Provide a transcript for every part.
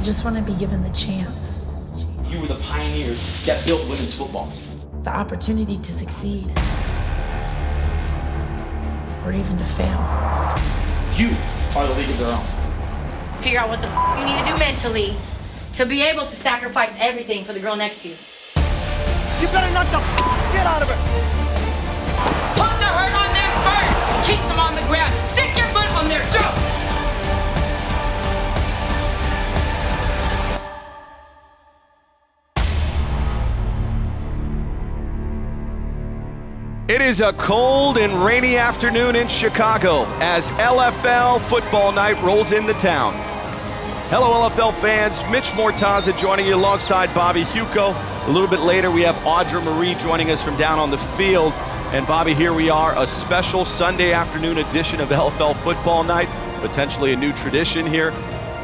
I just want to be given the chance. You were the pioneers that built women's football. The opportunity to succeed. Or even to fail. You are the league of their own. Figure out what the you need to do mentally to be able to sacrifice everything for the girl next to you. You better knock the shit out of it. Put the hurt on them first. Keep them on the ground. Stick your foot on their throat. It is a cold and rainy afternoon in Chicago as LFL football night rolls into town. Hello, LFL fans. Mitch Mortaza joining you alongside Bobby Huco. A little bit later, we have Audra Marie joining us from down on the field. And Bobby, here we are, a special Sunday afternoon edition of LFL football night, potentially a new tradition here.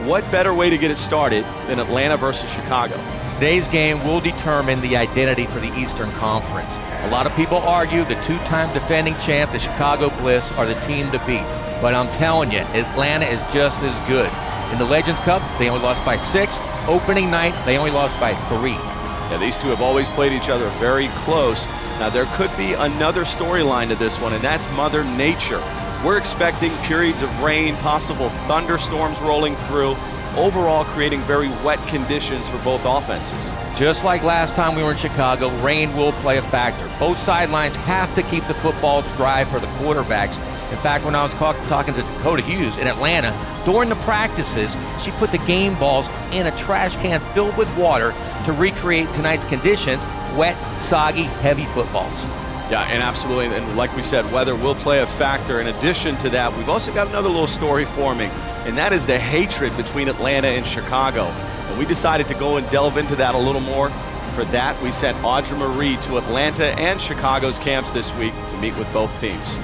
What better way to get it started than Atlanta versus Chicago? Today's game will determine the identity for the Eastern Conference. A lot of people argue the two-time defending champ, the Chicago Bliss, are the team to beat. But I'm telling you, Atlanta is just as good. In the Legends Cup, they only lost by 6. Opening night, they only lost by 3. Yeah, these two have always played each other very close. Now, there could be another storyline to this one, and that's Mother Nature. We're expecting periods of rain, possible thunderstorms rolling through, overall creating very wet conditions for both offenses. Just like last time we were in Chicago, rain will play a factor. Both sidelines have to keep the footballs dry for the quarterbacks. In fact, when I was talking to Dakota Hughes in Atlanta, during the practices, she put the game balls in a trash can filled with water to recreate tonight's conditions, wet, soggy, heavy footballs. Yeah, and absolutely, and like we said, weather will play a factor. In addition to that, we've also got another little story forming, and that is the hatred between Atlanta and Chicago. And we decided to go and delve into that a little more. For that, we sent Audra Marie to Atlanta and Chicago's camps this week to meet with both teams.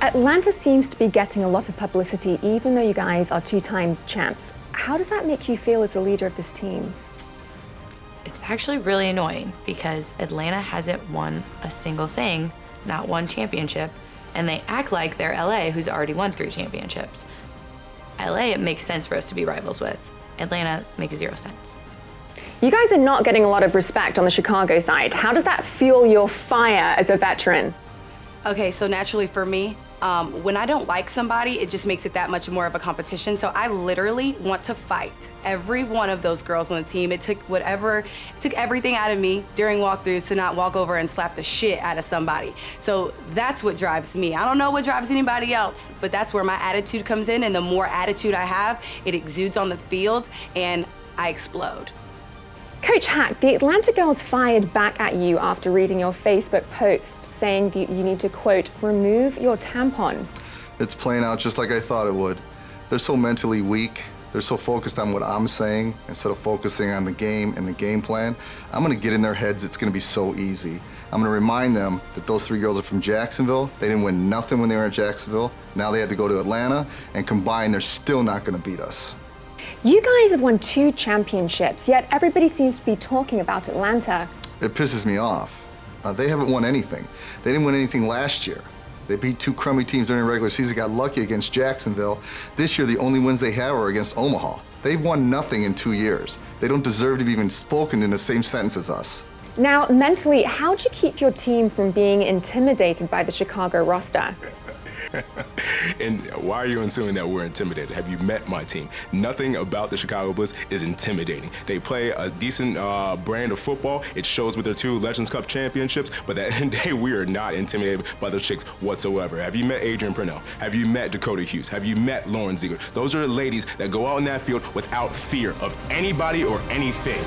Atlanta seems to be getting a lot of publicity, even though you guys are two-time champs. How does that make you feel as the leader of this team? It's actually really annoying because Atlanta hasn't won a single thing, not one championship, and they act like they're LA, who's already won 3 championships. LA, it makes sense for us to be rivals with. Atlanta makes 0 sense. You guys are not getting a lot of respect on the Chicago side. How does that fuel your fire as a veteran? Okay, so naturally for me, when I don't like somebody, it just makes it that much more of a competition. So I literally want to fight every one of those girls on the team. It took everything out of me during walkthroughs to not walk over and slap the shit out of somebody. So that's what drives me. I don't know what drives anybody else, but that's where my attitude comes in, and the more attitude I have, it exudes on the field and I explode. Coach Hack, the Atlanta girls fired back at you after reading your Facebook post saying that you need to, quote, remove your tampon. It's playing out just like I thought it would. They're so mentally weak. They're so focused on what I'm saying instead of focusing on the game and the game plan. I'm gonna get in their heads. It's gonna be so easy. I'm gonna remind them that those 3 girls are from Jacksonville. They didn't win nothing when they were in Jacksonville. Now they had to go to Atlanta, and combined, they're still not gonna beat us. You guys have won 2 championships, yet everybody seems to be talking about Atlanta. It pisses me off. They haven't won anything. They didn't win anything last year. They beat 2 crummy teams during the regular season, got lucky against Jacksonville. This year, the only wins they have are against Omaha. They've won nothing in 2 years. They don't deserve to be even spoken in the same sentence as us. Now, mentally, how do you keep your team from being intimidated by the Chicago roster? And why are you assuming that we're intimidated? Have you met my team? Nothing about the Chicago Bliss is intimidating. They play a decent brand of football. It shows with their 2 Legends Cup championships, but at the end of the day, we are not intimidated by those chicks whatsoever. Have you met Adrian Purnell? Have you met Dakota Hughes? Have you met Lauren Ziegler? Those are the ladies that go out in that field without fear of anybody or anything.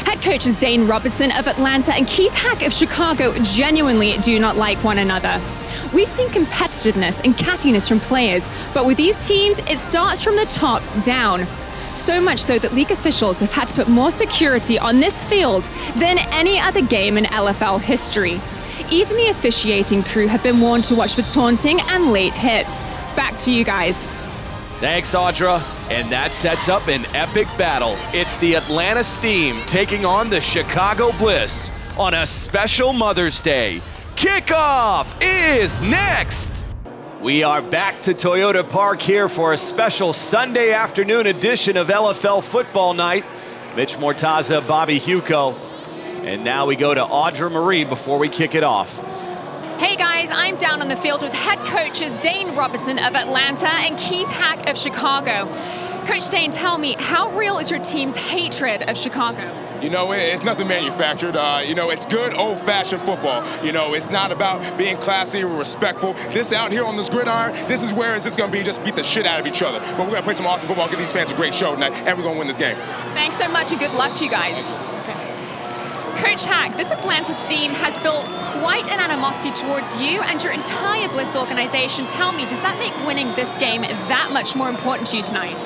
Head coaches Dane Robertson of Atlanta and Keith Hack of Chicago genuinely do not like one another. We've seen competitiveness and cattiness from players, but with these teams, it starts from the top down. So much so that league officials have had to put more security on this field than any other game in LFL history. Even the officiating crew have been warned to watch for taunting and late hits. Back to you guys. Thanks, Audra. And that sets up an epic battle. It's the Atlanta Steam taking on the Chicago Bliss on a special Mother's Day. Kickoff is next! We are back to Toyota Park here for a special Sunday afternoon edition of LFL Football Night. Mitch Mortaza, Bobby Huco. And now we go to Audra Marie before we kick it off. Hey guys, I'm down on the field with head coaches Dane Robertson of Atlanta and Keith Hack of Chicago. Coach Dane, tell me, how real is your team's hatred of Chicago? You know, it's nothing manufactured. You know, it's good old-fashioned football. You know, it's not about being classy or respectful. This out here on this gridiron, this is where it's just going to be just beat the shit out of each other. But we're going to play some awesome football, give these fans a great show tonight, and we're going to win this game. Thanks so much and good luck to you guys. Coach Hack, this Atlanta team has built quite an animosity towards you and your entire Bliss organization. Tell me, does that make winning this game that much more important to you tonight?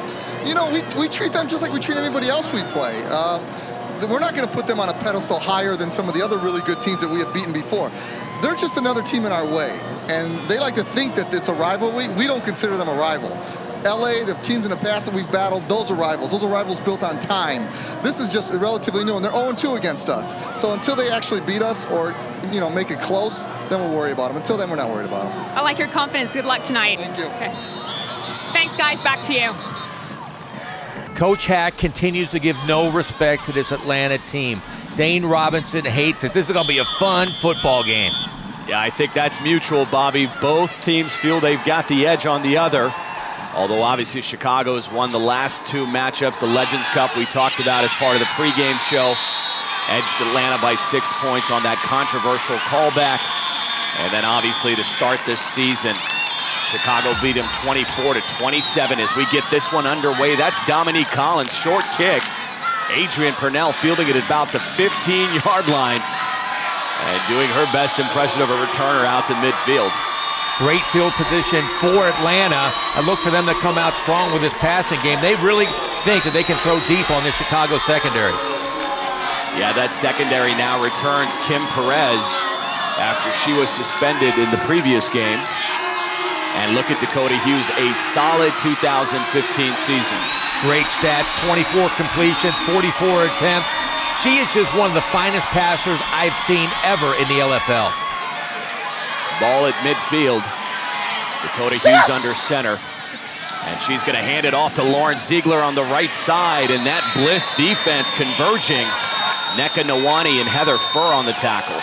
You know, we treat them just like we treat anybody else we play. We're not going to put them on a pedestal higher than some of the other really good teams that we have beaten before. They're just another team in our way, and they like to think that it's a rivalry. We don't consider them a rival. LA, the teams in the past that we've battled, those are rivals. Those are rivals built on time. This is just relatively new, and they're 0-2 against us. So until they actually beat us or, you know, make it close, then we'll worry about them. Until then, we're not worried about them. I like your confidence. Good luck tonight. Thank you. Okay. Thanks, guys. Back to you. Coach Hack continues to give no respect to this Atlanta team. Dane Robinson hates it. This is going to be a fun football game. Yeah, I think that's mutual, Bobby. Both teams feel they've got the edge on the other. Although obviously Chicago's won the last two matchups. The Legends Cup we talked about as part of the pregame show edged Atlanta by 6 points on that controversial callback. And then obviously to start this season, Chicago beat him 24-27 as we get this one underway. That's Dominique Collins, short kick. Adrian Purnell fielding it at about the 15-yard line and doing her best impression of a returner out to midfield. Great field position for Atlanta. I look for them to come out strong with this passing game. They really think that they can throw deep on this Chicago secondary. Yeah, that secondary now returns Kim Perez after she was suspended in the previous game. And look at Dakota Hughes, a solid 2015 season. Great stats, 24 completions, 44 attempts. She is just one of the finest passers I've seen ever in the LFL. Ball at midfield. Dakota Hughes under center. And she's going to hand it off to Lauren Ziegler on the right side. And that Bliss defense converging. Nneka Nwani and Heather Furr on the tackle.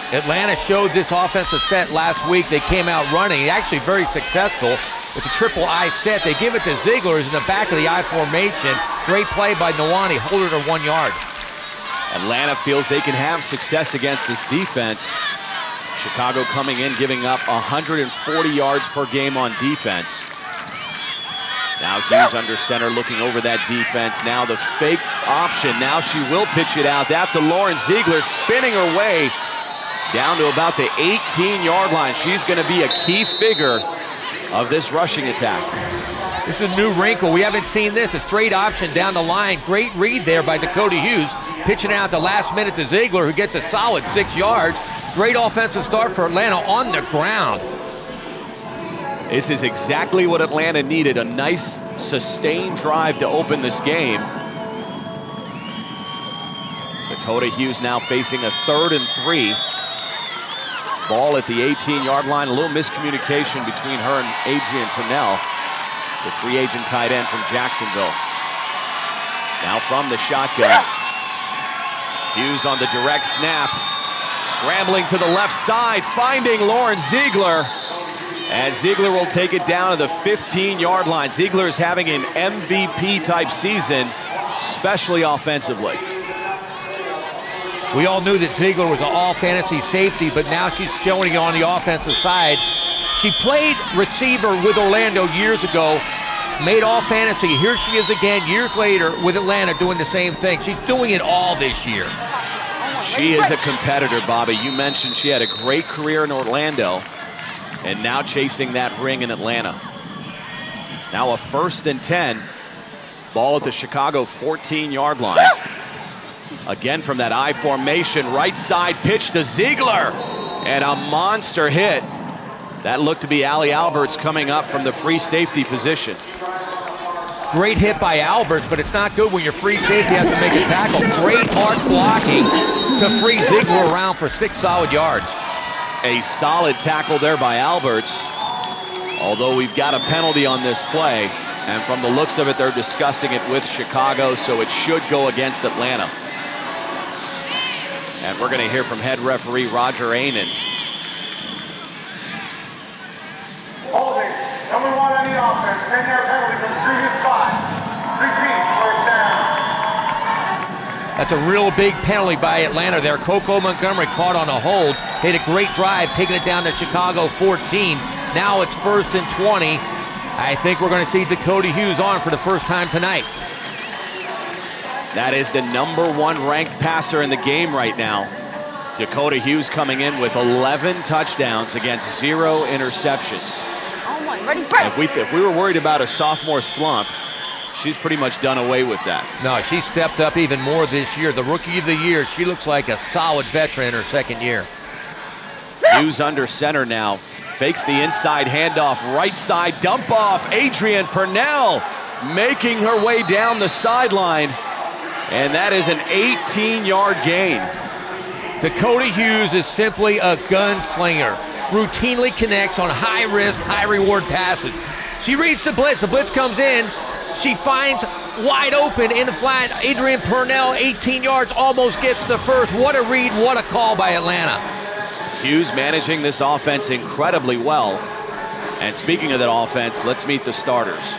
Atlanta showed this offensive set last week. They came out running, actually very successful. With a triple I set, they give it to Ziegler in the back of the I formation. Great play by Nwani, hold her to 1 yard. Atlanta feels they can have success against this defense. Chicago coming in, giving up 140 yards per game on defense. Now Hughes under center, looking over that defense. Now the fake option. Now she will pitch it out. That's to Lauren Ziegler, spinning her way down to about the 18-yard line. She's going to be a key figure of this rushing attack. This is a new wrinkle. We haven't seen this. A straight option down the line. Great read there by Dakota Hughes. Pitching out the last minute to Ziegler, who gets a solid 6 yards. Great offensive start for Atlanta on the ground. This is exactly what Atlanta needed. A nice, sustained drive to open this game. Dakota Hughes now facing a 3rd and 3. Ball at the 18-yard line. A little miscommunication between her and Adrian Purnell, the free agent tight end from Jacksonville. Now from the shotgun. Hughes on the direct snap. Scrambling to the left side, finding Lauren Ziegler. And Ziegler will take it down to the 15-yard line. Ziegler is having an MVP-type season, especially offensively. We all knew that Ziegler was an all-fantasy safety, but now she's showing it on the offensive side. She played receiver with Orlando years ago, made all-fantasy. Here she is again years later with Atlanta doing the same thing. She's doing it all this year. She is a competitor, Bobby. You mentioned she had a great career in Orlando and now chasing that ring in Atlanta. Now a 1st and 10. Ball at the Chicago 14-yard line. Again from that I formation, right side pitch to Ziegler. And a monster hit. That looked to be Allie Alberts coming up from the free safety position. Great hit by Alberts, but it's not good when your free safety has to make a tackle. Great arc blocking to free Ziegler around for 6 solid yards. A solid tackle there by Alberts. Although we've got a penalty on this play, and from the looks of it, they're discussing it with Chicago, so it should go against Atlanta. And we're going to hear from head referee Roger Ainen. Holding. Number 1 on the offense. 10-yard penalty from previous spots. Repeat. First down. That's a real big penalty by Atlanta there. Coco Montgomery caught on a hold. They had a great drive, taking it down to Chicago 14. Now it's 1st and 20. I think we're going to see Dakota Hughes on for the first time tonight. That is the number 1 ranked passer in the game right now. Dakota Hughes coming in with 11 touchdowns against 0 interceptions. Oh my, ready, If we were worried about a sophomore slump, she's pretty much done away with that. No, she stepped up even more this year. The Rookie of the Year, she looks like a solid veteran in her second year. Hughes under center now. Fakes the inside handoff, right side dump off. Adrian Purnell making her way down the sideline. And that is an 18-yard gain. Dakota Hughes is simply a gunslinger. Routinely connects on high-risk, high-reward passes. She reads the blitz. The blitz comes in. She finds wide open in the flat. Adrian Purnell, 18 yards, almost gets the first. What a read, what a call by Atlanta. Hughes managing this offense incredibly well. And speaking of that offense, let's meet the starters.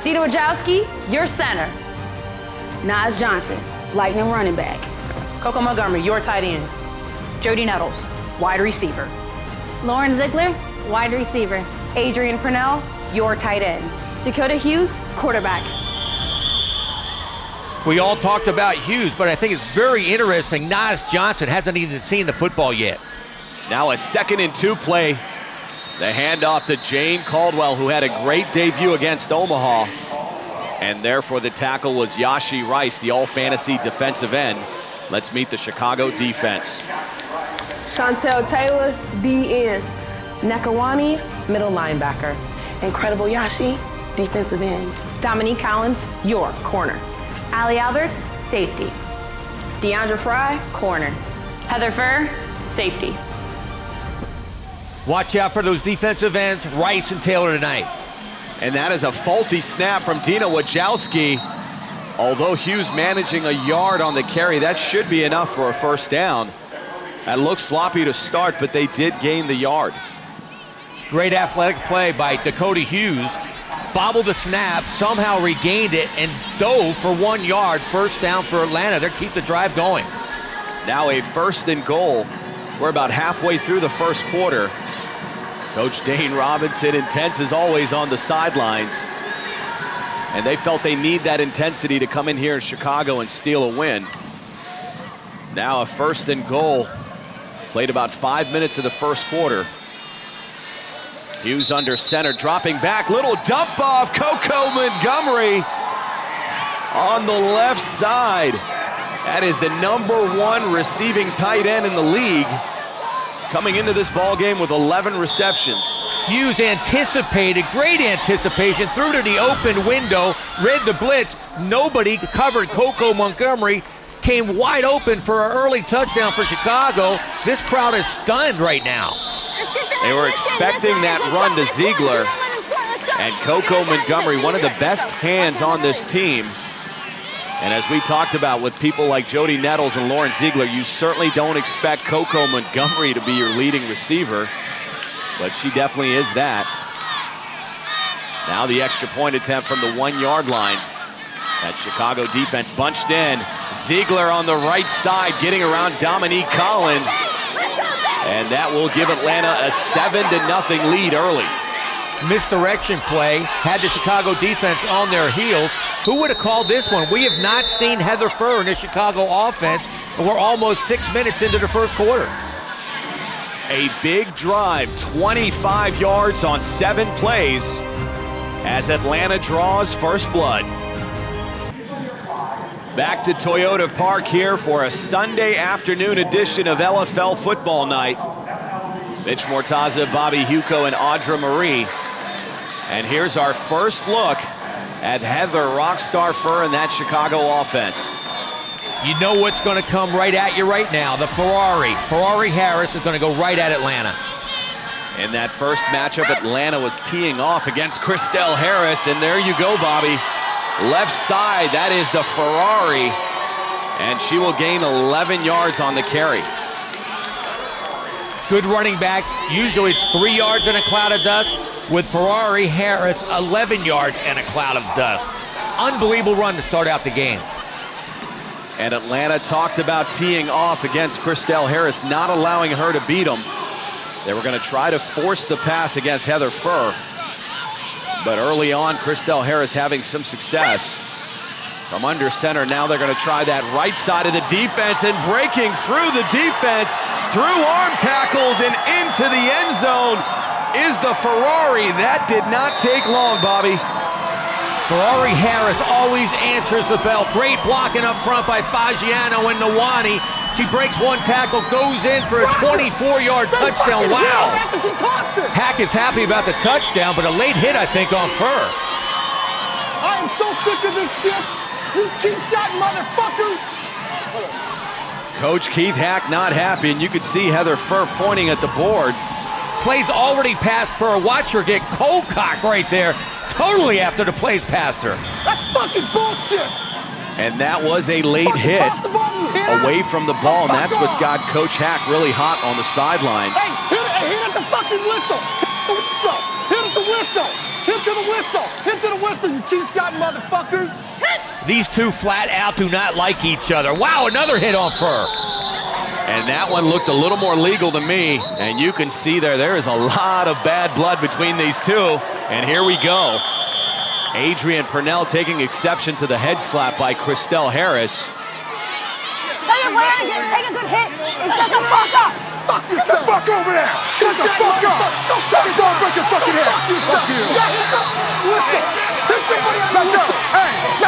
Dita Wajowski, your center. Nas Johnson, Lightning running back. Coco Montgomery, your tight end. Jody Nettles, wide receiver. Lauren Ziegler, wide receiver. Adrian Purnell, your tight end. Dakota Hughes, quarterback. We all talked about Hughes, but I think it's very interesting. Nas Johnson hasn't even seen the football yet. Now a 2nd and 2 play. The handoff to Jane Caldwell, who had a great debut against Omaha. And therefore the tackle was Yashi Rice, the all-fantasy defensive end. Let's meet the Chicago defense. Chantel Taylor, DN. Nakawani, middle linebacker. Incredible Yashi, defensive end. Dominique Collins, your corner. Ali Alberts, safety. Deandra Fry, corner. Heather Furr, safety. Watch out for those defensive ends, Rice and Taylor tonight. And that is a faulty snap from Dina Wajowski. Although Hughes managing a yard on the carry, that should be enough for a first down. That looked sloppy to start, but they did gain the yard. Great athletic play by Dakota Hughes. Bobbled the snap, somehow regained it, and dove for 1 yard. First down for Atlanta. They'll keep the drive going. Now a 1st and goal. We're about halfway through the first quarter. Coach Dane Robinson, intense as always on the sidelines. And they felt they need that intensity to come in here in Chicago and steal a win. Now a 1st and goal. Played about 5 minutes of the first quarter. Hughes under center, dropping back, little dump off, Coco Montgomery on the left side. That is the number 1 receiving tight end in the league, coming into this ball game with 11 receptions. Hughes anticipated, great anticipation, threw to the open window, read the blitz. Nobody covered Coco Montgomery, came wide open for an early touchdown for Chicago. This crowd is stunned right now. They were expecting that run to Ziegler, and Coco Montgomery, one of the best hands on this team. And as we talked about with people like Jody Nettles and Lauren Ziegler, you certainly don't expect Coco Montgomery to be your leading receiver, but she definitely is that. Now the extra point attempt from the 1 yard line. That Chicago defense bunched in. Ziegler on the right side, getting around Dominique Collins. And that will give Atlanta a 7-0 lead early. Misdirection play, had the Chicago defense on their heels. Who would have called this one? We have not seen Heather Furr in the Chicago offense, and we're almost 6 minutes into the first quarter. A big drive, 25 yards on 7 plays, as Atlanta draws first blood. Back to Toyota Park here for a Sunday afternoon edition of LFL Football Night. Mitch Mortaza, Bobby Huco, and Audra Marie. And here's our first look at Heather Rockstar Furr and that Chicago offense. You know what's going to come right at you right now. The Ferrari. Ferrari Harris is going to go right at Atlanta. In that first matchup, Atlanta was teeing off against Christelle Harris, and there you go, Bobby. Left side, that is the Ferrari, and she will gain 11 yards on the carry. Good running backs. Usually it's 3 yards in a cloud of dust. With Ferrari Harris, 11 yards and a cloud of dust. Unbelievable run to start out the game. And Atlanta talked about teeing off against Christelle Harris, not allowing her to beat them. They were going to try to force the pass against Heather Furr. But early on, Christelle Harris having some success. From under center, now they're going to try that right side of the defense, and breaking through the defense, through arm tackles and into the end zone is the Ferrari. That did not take long, Bobby. Ferrari Harris always answers the bell. Great blocking up front by Fagiano and Nawani. She breaks one tackle, goes in for a 24-yard touchdown. Wow. Hack is happy about the touchdown, but a late hit, I think, on Furr. I am so sick of this shit. You cheap shot motherfuckers. Coach Keith Hack not happy, and you could see Heather Furr pointing at the board. Plays already passed Furr. Watch her get cold cock right there. Totally after the plays passed her. That's fucking bullshit. And that was a late hit away from the ball, and that's what's got Coach Hack really hot on the sidelines. Hey, hit at the fucking whistle. Hit at the whistle. Hit to the whistle. Hit to the whistle, you cheap shot motherfuckers. These two flat out do not like each other. Wow, another hit on Furr. And that one looked a little more legal to me, and you can see there is a lot of bad blood between these two. And here we go. Adrian Purnell taking exception to the head slap by Christelle Harris. Take a good hit. Shut the fuck up. Fuck yourself. Get the fuck over there. Shut the fuck up. Don't break your fucking head. Fuck you.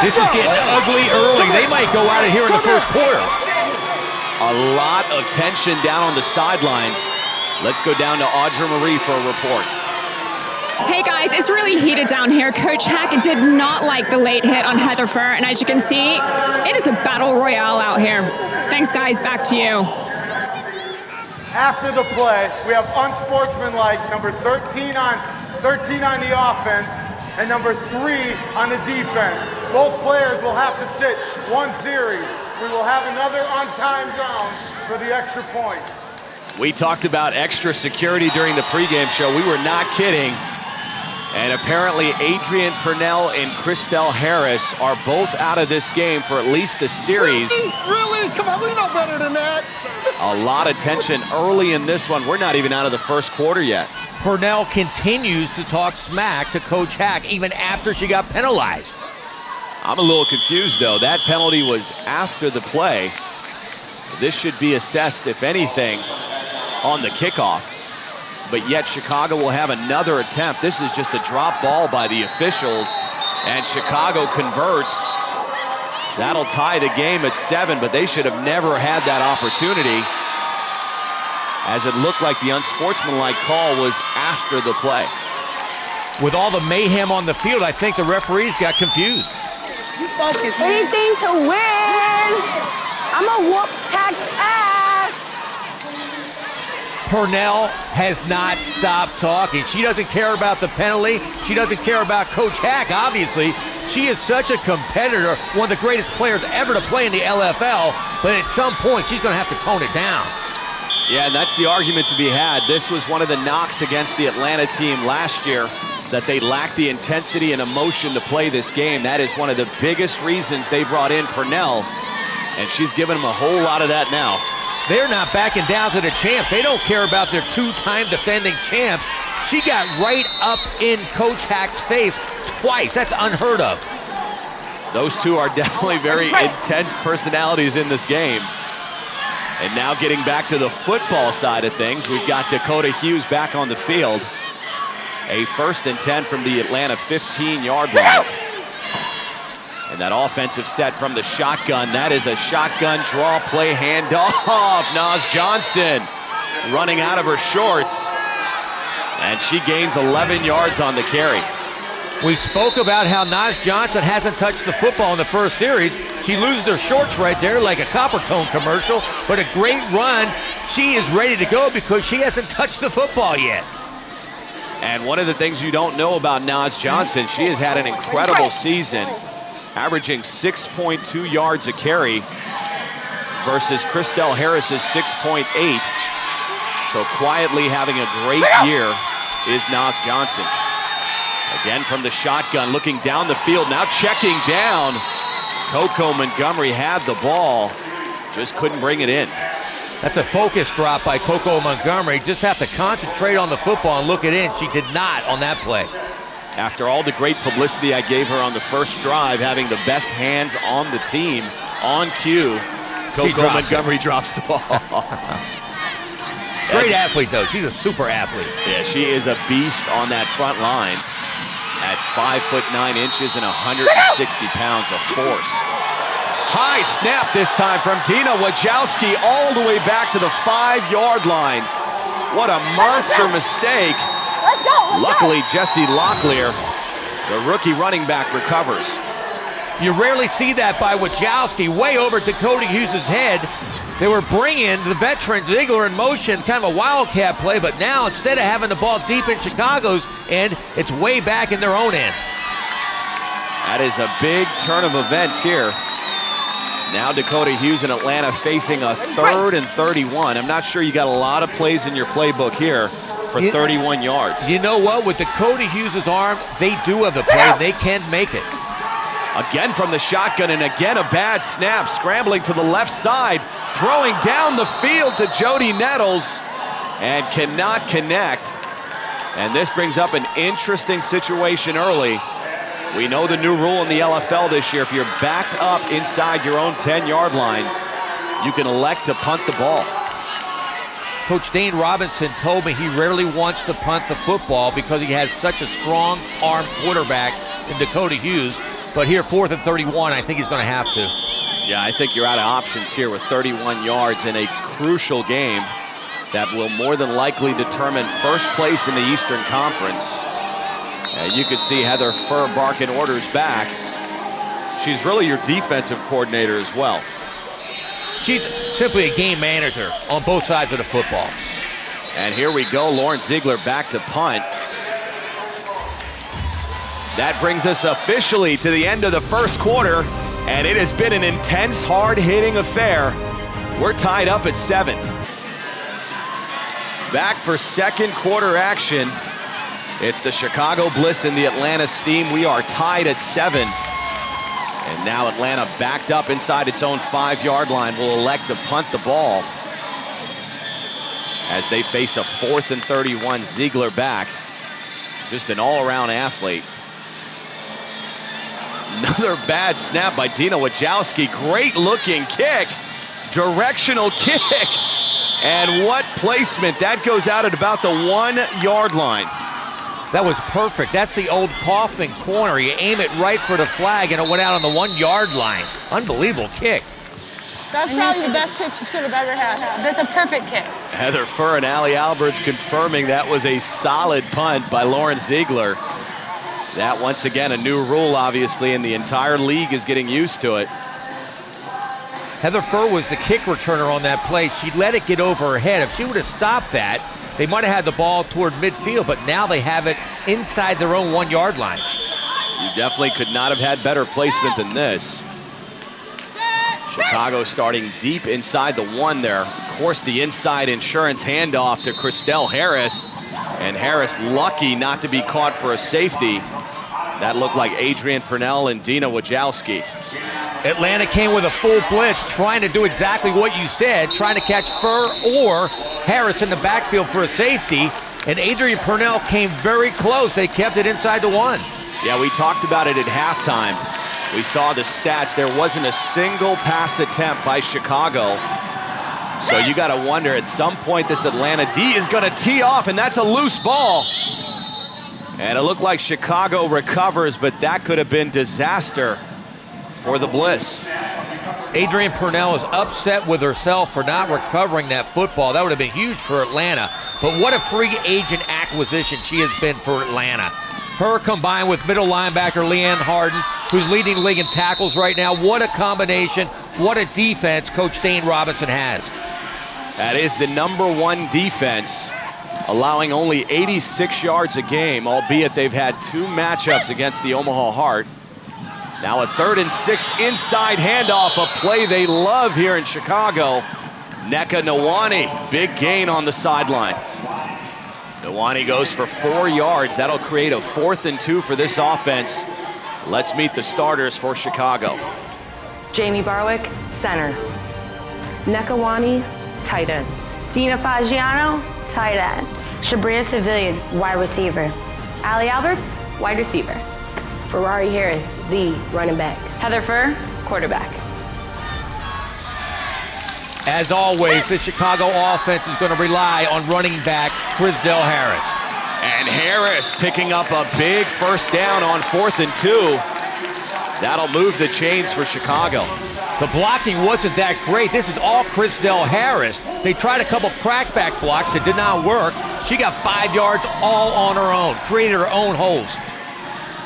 This is getting ugly early. They might go out of here in the first quarter. A lot of tension down on the sidelines. Let's go down to Audra Marie for a report. Hey guys, it's really heated down here. Coach Hack did not like the late hit on Heather Furr, and as you can see, it is a battle royale out here. Thanks guys, back to you. After the play, we have unsportsmanlike number 13 on the offense and number 3 on the defense. Both players will have to sit one series. We will have another on-time zone for the extra point. We talked about extra security during the pregame show. We were not kidding. And apparently Adrian Purnell and Christelle Harris are both out of this game for at least a series. Really? Come on, we know better than that. A lot of tension early in this one. We're not even out of the first quarter yet. Purnell continues to talk smack to Coach Hack even after she got penalized. I'm a little confused, though. That penalty was after the play. This should be assessed, if anything, on the kickoff. But yet Chicago will have another attempt. This is just a drop ball by the officials, and Chicago converts. That'll tie the game at 7, but they should have never had that opportunity, as it looked like the unsportsmanlike call was after the play. With all the mayhem on the field, I think the referees got confused. You focus. Anything to win. I'm a whoop Hack's ass. Purnell has not stopped talking. She doesn't care about the penalty. She doesn't care about Coach Hack, obviously. She is such a competitor, one of the greatest players ever to play in the LFL, but at some point she's going to have to tone it down. Yeah, and that's the argument to be had. This was one of the knocks against the Atlanta team last year, that they lacked the intensity and emotion to play this game. That is one of the biggest reasons they brought in Purnell, and she's given them a whole lot of that now. They're not backing down to the champs. They don't care about their two-time defending champs. She got right up in Coach Hack's face twice. That's unheard of. Those two are definitely very intense personalities in this game. And now getting back to the football side of things, we've got Dakota Hughes back on the field. A 1st and 10 from the Atlanta 15-yard line. And that offensive set from the shotgun, that is a shotgun draw play handoff. Naz Johnson running out of her shorts. And she gains 11 yards on the carry. We spoke about how Naz Johnson hasn't touched the football in the first series. She loses her shorts right there like a Copper Tone commercial, but a great run. She is ready to go because she hasn't touched the football yet. And one of the things you don't know about Naz Johnson, she has had an incredible season, averaging 6.2 yards a carry versus Christelle Harris's 6.8. So quietly having a great year is Naz Johnson. Again from the shotgun, looking down the field, now checking down. Coco Montgomery had the ball, just couldn't bring it in. That's a focus drop by Coco Montgomery. Just have to concentrate on the football and look it in. She did not on that play. After all the great publicity I gave her on the first drive, having the best hands on the team, on cue, Coco Montgomery drops the ball. Great athlete, though. She's a super athlete. Yeah, she is a beast on that front line at 5'9" and 160 pounds of force. High snap this time from Dina Wojcicki all the way back to the 5-yard line. What a monster mistake. Let's go. Luckily, Jessie Locklear, the rookie running back, recovers. You rarely see that by Wojcicki, way over Dakota Hughes' head. They were bringing the veteran Ziegler in motion, kind of a wildcat play, but now instead of having the ball deep in Chicago's end, it's way back in their own end. That is a big turn of events here. Now Dakota Hughes in Atlanta facing a 3rd and 31. I'm not sure you got a lot of plays in your playbook here for 31 yards. You know what? With Dakota Hughes' arm, they do have the play. They can make it. Again from the shotgun, and again a bad snap. Scrambling to the left side, throwing down the field to Jody Nettles, and cannot connect. And this brings up an interesting situation early. We know the new rule in the LFL this year. If you're backed up inside your own 10-yard line, you can elect to punt the ball. Coach Dane Robinson told me he rarely wants to punt the football because he has such a strong arm quarterback in Dakota Hughes. But here, 4th and 31, I think he's going to have to. Yeah, I think you're out of options here with 31 yards in a crucial game that will more than likely determine first place in the Eastern Conference. You could see Heather Furr barking orders back. She's really your defensive coordinator as well. She's simply a game manager on both sides of the football. And here we go, Lauren Ziegler back to punt. That brings us officially to the end of the first quarter, and it has been an intense, hard-hitting affair. We're tied up at 7. Back for second quarter action. It's the Chicago Bliss and the Atlanta Steam. We are tied at 7. And now Atlanta backed up inside its own 5-yard line will elect to punt the ball as they face a 4th and 31. Ziegler back. Just an all-around athlete. Another bad snap by Dina Wojcicki. Great looking kick. Directional kick. And what placement. That goes out at about the 1-yard line. That was perfect. That's the old Coffin corner. You aim it right for the flag, and it went out on the 1-yard line. Unbelievable kick. That's probably the best kick she could have ever had. That's a perfect kick. Heather Furr and Allie Alberts confirming that was a solid punt by Lauren Ziegler. That, once again, a new rule, obviously, and the entire league is getting used to it. Heather Furr was the kick returner on that play. She let it get over her head. If she would have stopped that, they might have had the ball toward midfield, but now they have it inside their own 1-yard line. You definitely could not have had better placement than this. Chicago starting deep inside the 1 there. Of course, the inside insurance handoff to Christelle Harris. And Harris lucky not to be caught for a safety. That looked like Adrienne Purnell and Dina Wojcicki. Atlanta came with a full blitz, trying to do exactly what you said, trying to catch Furr or Harris in the backfield for a safety, and Adrienne Purnell came very close. They kept it inside the 1. Yeah, we talked about it at halftime. We saw the stats. There wasn't a single pass attempt by Chicago. So you got to wonder, at some point, this Atlanta D is going to tee off, and that's a loose ball. And it looked like Chicago recovers, but that could have been disaster for the Bliss. Adrienne Purnell is upset with herself for not recovering that football. That would have been huge for Atlanta. But what a free agent acquisition she has been for Atlanta. Her combined with middle linebacker Leanne Harden, who's leading the league in tackles right now. What a combination. What a defense Coach Dane Robinson has. That is the #1 defense allowing only 86 yards a game, albeit they've had 2 matchups against the Omaha Heart. Now a 3rd and 6 inside handoff, a play they love here in Chicago. Nneka Nwani, big gain on the sideline. Nwani goes for 4 yards. That'll create a 4th and 2 for this offense. Let's meet the starters for Chicago. Jamie Barwick, center. Nneka Nwani, tight end. Dina Fagiano, tight end. Shabrina Civilian, wide receiver. Allie Alberts, wide receiver. Ferrari Harris, the running back. Heather Furr, quarterback. As always, the Chicago offense is going to rely on running back Chrisdell Harris. And Harris picking up a big first down on 4th and 2. That'll move the chains for Chicago. The blocking wasn't that great. This is all Chrisdell Harris. They tried a couple crackback blocks that did not work. She got 5 yards all on her own, created her own holes.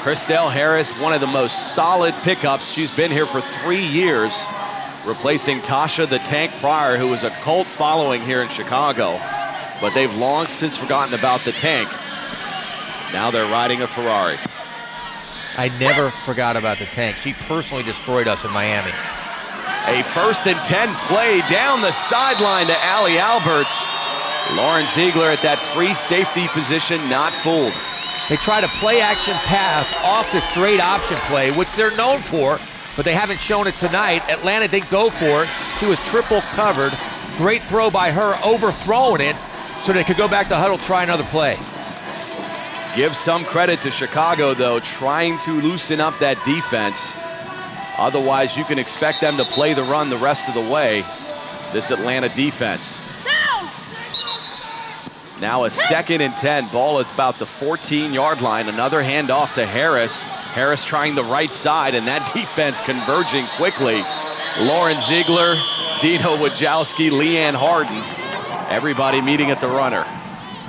Chrisdell Harris, one of the most solid pickups. She's been here for 3 years, replacing Tasha the Tank Pryor, who was a cult following here in Chicago. But they've long since forgotten about the Tank. Now they're riding a Ferrari. I never forgot about the Tank. She personally destroyed us in Miami. A 1st and 10 play down the sideline to Allie Alberts. Lauren Ziegler at that free safety position, not fooled. They try to play action pass off the straight option play, which they're known for, but they haven't shown it tonight. Atlanta didn't go for it. She was triple covered. Great throw by her, overthrowing it, so they could go back to huddle, try another play. Give some credit to Chicago, though, trying to loosen up that defense. Otherwise, you can expect them to play the run the rest of the way, this Atlanta defense. Now a 2nd and 10, ball at about the 14-yard line. Another handoff to Harris. Harris trying the right side, and that defense converging quickly. Lauren Ziegler, Dino Wojcicki, Leanne Harden, everybody meeting at the runner.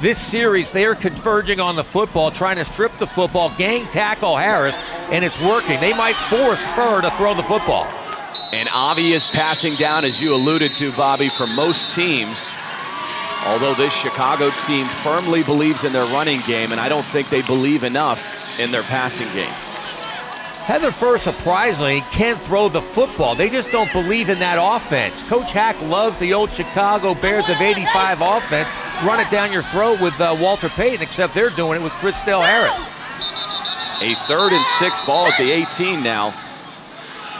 This series, they are converging on the football, trying to strip the football, gang tackle Harris, and it's working. They might force Furr to throw the football. An obvious passing down, as you alluded to, Bobby, for most teams. Although this Chicago team firmly believes in their running game, and I don't think they believe enough in their passing game. Heather Furr, surprisingly, can throw the football. They just don't believe in that offense. Coach Hack loves the old Chicago Bears of '85 offense. Run it down your throat with Walter Payton, except they're doing it with Chrisdell Harris. A 3rd and 6 ball at the 18 now.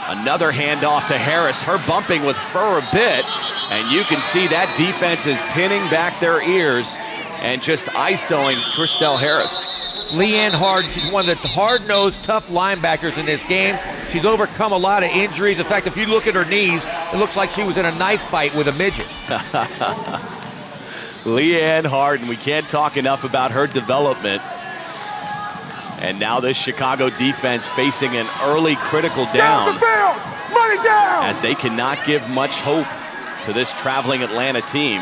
Another handoff to Harris. Her bumping with Furr a bit, and you can see that defense is pinning back their ears and just isoing Chrisdell Harris. Leanne Harden, she's one of the hard-nosed, tough linebackers in this game. She's overcome a lot of injuries. In fact, if you look at her knees, it looks like she was in a knife fight with a midget. Leanne Harden, we can't talk enough about her development. And now this Chicago defense facing an early critical down. Money down! As they cannot give much hope to this traveling Atlanta team.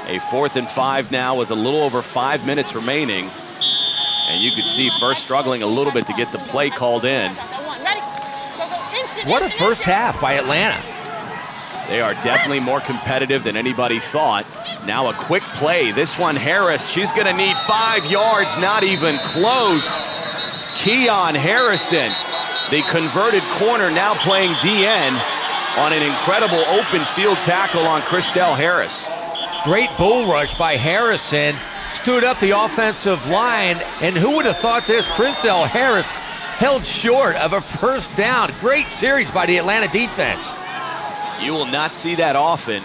A 4th and 5 now with a little over 5 minutes remaining. And you can see First struggling a little bit to get the play called in. What a first half by Atlanta. They are definitely more competitive than anybody thought. Now a quick play. This one, Harris, she's gonna need 5 yards, not even close. Keon Harrison, the converted corner, now playing DN on an incredible open field tackle on Chrisdell Harris. Great bull rush by Harrison. Stood up the offensive line, and who would have thought this? Chrisdell Harris held short of a first down. Great series by the Atlanta defense. You will not see that often.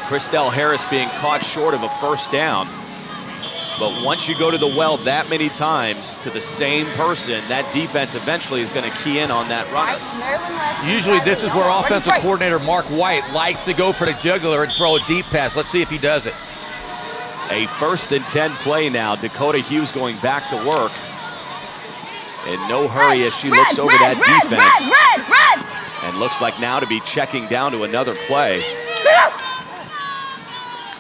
Chrisdell Harris being caught short of a first down. But once you go to the well that many times to the same person, that defense eventually is going to key in on that runner. Usually this is where offensive coordinator Mark White likes to go for the jugular and throw a deep pass. Let's see if he does it. A 1st and 10 play now. Dakota Hughes going back to work. In no hurry as she looks over that defense. And looks like now to be checking down to another play.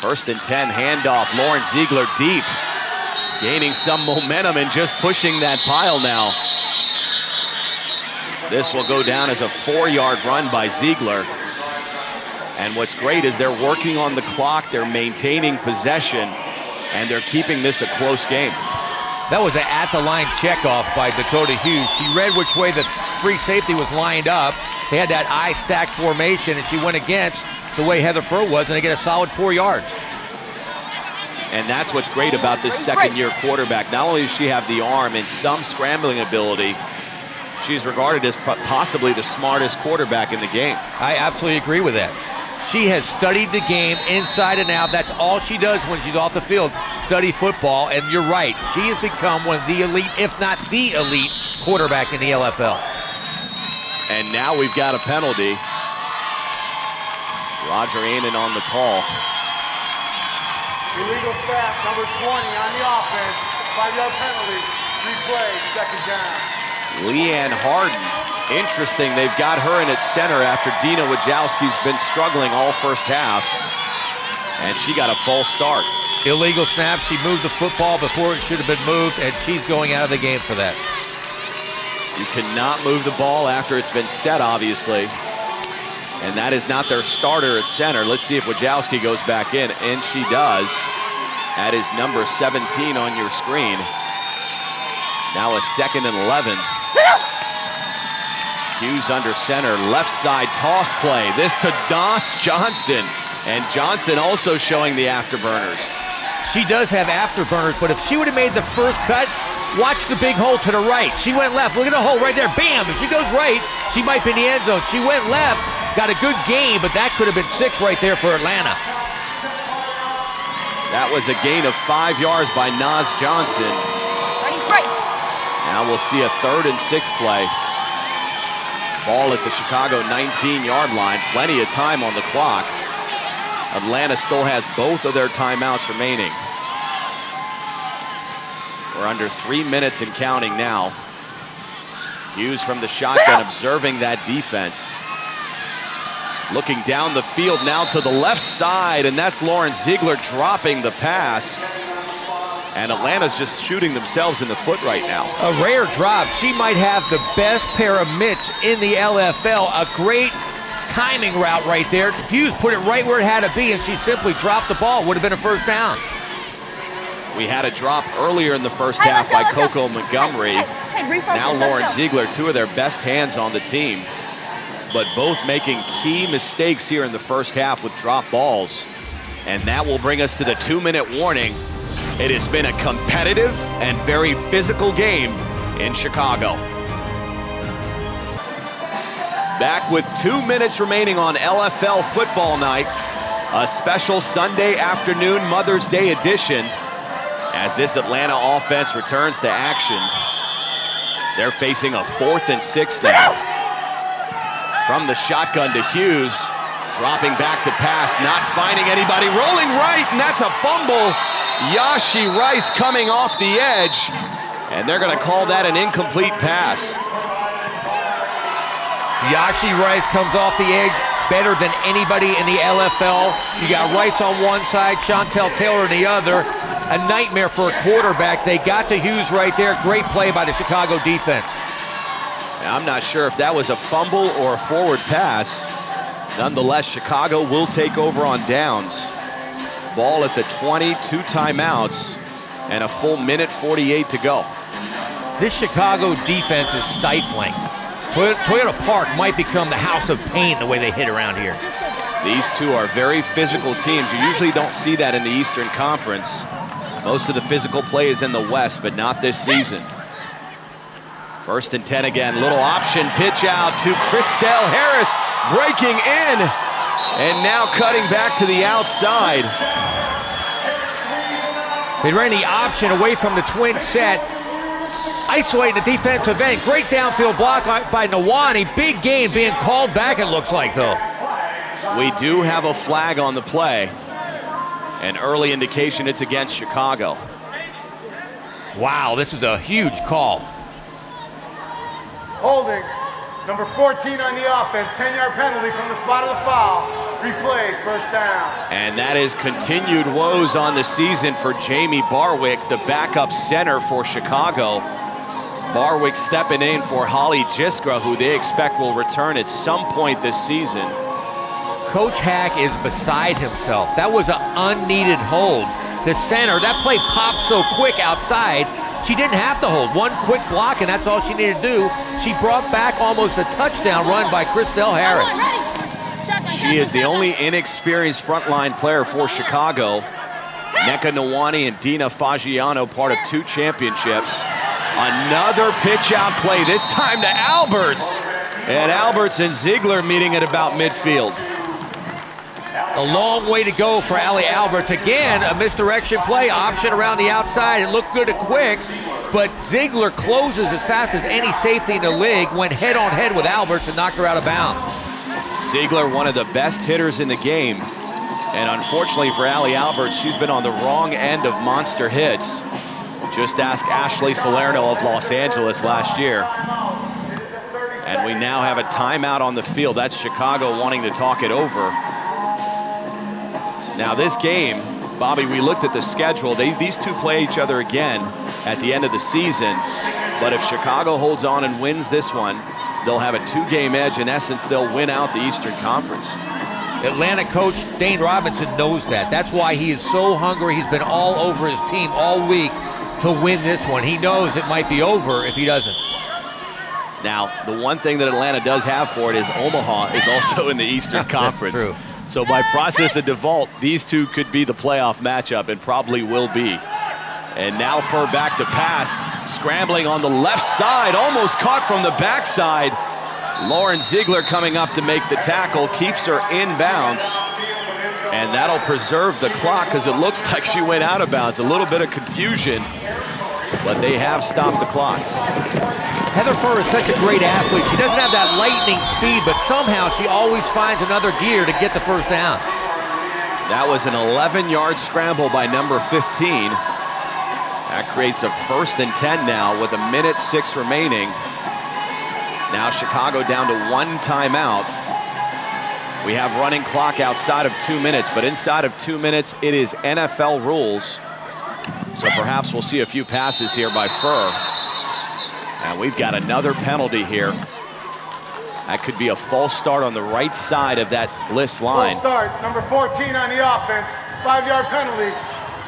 1st and 10 handoff. Lauren Ziegler deep. Gaining some momentum and just pushing that pile now. This will go down as a 4-yard run by Ziegler. And what's great is they're working on the clock. They're maintaining possession. and they're keeping this a close game. That was an at-the-line checkoff by Dakota Hughes. She read which way the free safety was lined up. They had that I-stack formation, and she went against the way Heather Furr was, and they get a solid 4 yards. And that's what's great about this second-year quarterback. Not only does she have the arm and some scrambling ability, she's regarded as possibly the smartest quarterback in the game. I absolutely agree with that. She has studied the game inside and out. That's all she does when she's off the field, study football. And you're right, she has become one of the elite, if not the elite, quarterback in the LFL. And now we've got a penalty. Roger Ainen on the call. Illegal snap, number 20 on the offense. 5-yard penalty. Replay, second down. Leanne Harden. Interesting, they've got her in at center after Dina Wojcicki's been struggling all first half. And she got a false start. Illegal snap, she moved the football before it should have been moved, and she's going out of the game for that. You cannot move the ball after it's been set, obviously. And that is not their starter at center. Let's see if Wojcicki goes back in, and she does. That is number 17 on your screen. Now a 2nd and 11. Hughes under center, left side toss play. This to Doss Johnson. And Johnson also showing the afterburners. She does have afterburners, but if she would have made the first cut, watch the big hole to the right. She went left. Look at the hole right there. Bam! If she goes right, she might be in the end zone. She went left, got a good gain, but that could have been 6 right there for Atlanta. That was a gain of 5 yards by Naz Johnson. Now we'll see a 3rd and 6 play. Ball at the Chicago 19-yard line. Plenty of time on the clock. Atlanta still has both of their timeouts remaining. We're under 3 minutes and counting now. Hughes from the shotgun observing that defense. Looking down the field now to the left side, and that's Lauren Ziegler dropping the pass. And Atlanta's just shooting themselves in the foot right now. A rare drop. She might have the best pair of mitts in the LFL. A great timing route right there. Hughes put it right where it had to be, and she simply dropped the ball. Would have been a first down. We had a drop earlier in the first half by Coco Montgomery. Now Lauren Ziegler, 2 of their best hands on the team, but both making key mistakes here in the first half with drop balls. And that will bring us to the 2-minute warning. It has been a competitive and very physical game in Chicago. Back with 2 minutes remaining on LFL football night. A special Sunday afternoon Mother's Day edition as this Atlanta offense returns to action. They're facing a 4th and 6 now. From the shotgun to Hughes, dropping back to pass, not finding anybody, rolling right, and that's a fumble. Yashi Rice coming off the edge, and they're going to call that an incomplete pass. Yashi Rice comes off the edge better than anybody in the LFL. You got Rice on one side, Chantel Taylor on the other. A nightmare for a quarterback. They got to Hughes right there. Great play by the Chicago defense. Now, I'm not sure if that was a fumble or a forward pass. Nonetheless, Chicago will take over on downs. Ball at the 20, 2 timeouts, and a full 1:48 to go. This Chicago defense is stifling. Toyota Park might become the house of pain the way they hit around here. These two are very physical teams. You usually don't see that in the Eastern Conference. Most of the physical play is in the West, but not this season. 1st and 10 again. Little option pitch out to Christelle Harris, breaking in, and now cutting back to the outside. They ran the option away from the twin set, isolating the defensive end. Great downfield block by Nawani. Big gain being called back, it looks like, though. We do have a flag on the play. An early indication it's against Chicago. Wow, this is a huge call. Holding, number 14 on the offense, 10-yard penalty from the spot of the foul. Replay, first down. And that is continued woes on the season for Jamie Barwick, the backup center for Chicago. Barwick stepping in for Holly Jiskra, who they expect will return at some point this season. Coach Hack is beside himself. That was an unneeded hold. the center. That play popped so quick outside, she didn't have to hold. One quick block, and that's all she needed to do. She brought back almost a touchdown run by Christelle Harris. She is the only inexperienced frontline player for Chicago. Nneka Nwani and Dina Fagiano, part of 2 championships. Another pitch out play, this time to Alberts. And Alberts and Ziegler meeting at about midfield. A long way to go for Allie Alberts. Again, a misdirection play, option around the outside. It looked good and quick, but Ziegler closes as fast as any safety in the league, went head-on-head with Alberts and knocked her out of bounds. Ziegler, one of the best hitters in the game. And unfortunately for Allie Alberts, she's been on the wrong end of monster hits. Just ask Ashley Salerno of Los Angeles last year. And we now have a timeout on the field. That's Chicago wanting to talk it over. Now this game, Bobby, we looked at the schedule. These two play each other again at the end of the season. But if Chicago holds on and wins this one, they'll have a 2-game edge. In essence, they'll win out the Eastern Conference. Atlanta coach Dane Robinson knows that. That's why he is so hungry. He's been all over his team all week to win this one. He knows it might be over if he doesn't. Now, the one thing that Atlanta does have for it is Omaha is also in the Eastern Conference. That's true. So by process of default, these two could be the playoff matchup and probably will be. And now Fur back to pass, scrambling on the left side, almost caught from the backside. Lauren Ziegler coming up to make the tackle, keeps her inbounds. And that'll preserve the clock because it looks like she went out of bounds. A little bit of confusion, but they have stopped the clock. Heather Fur is such a great athlete. She doesn't have that lightning speed, but somehow she always finds another gear to get the first down. That was an 11-yard scramble by number 15. That creates a 1st and 10 now with 1:06 remaining. Now Chicago down to 1 timeout. We have running clock outside of 2 minutes, but inside of 2 minutes, it is NFL rules. So perhaps we'll see a few passes here by Fur. And we've got another penalty here. That could be a false start on the right side of that Bliss line. False start, number 14 on the offense, 5-yard penalty,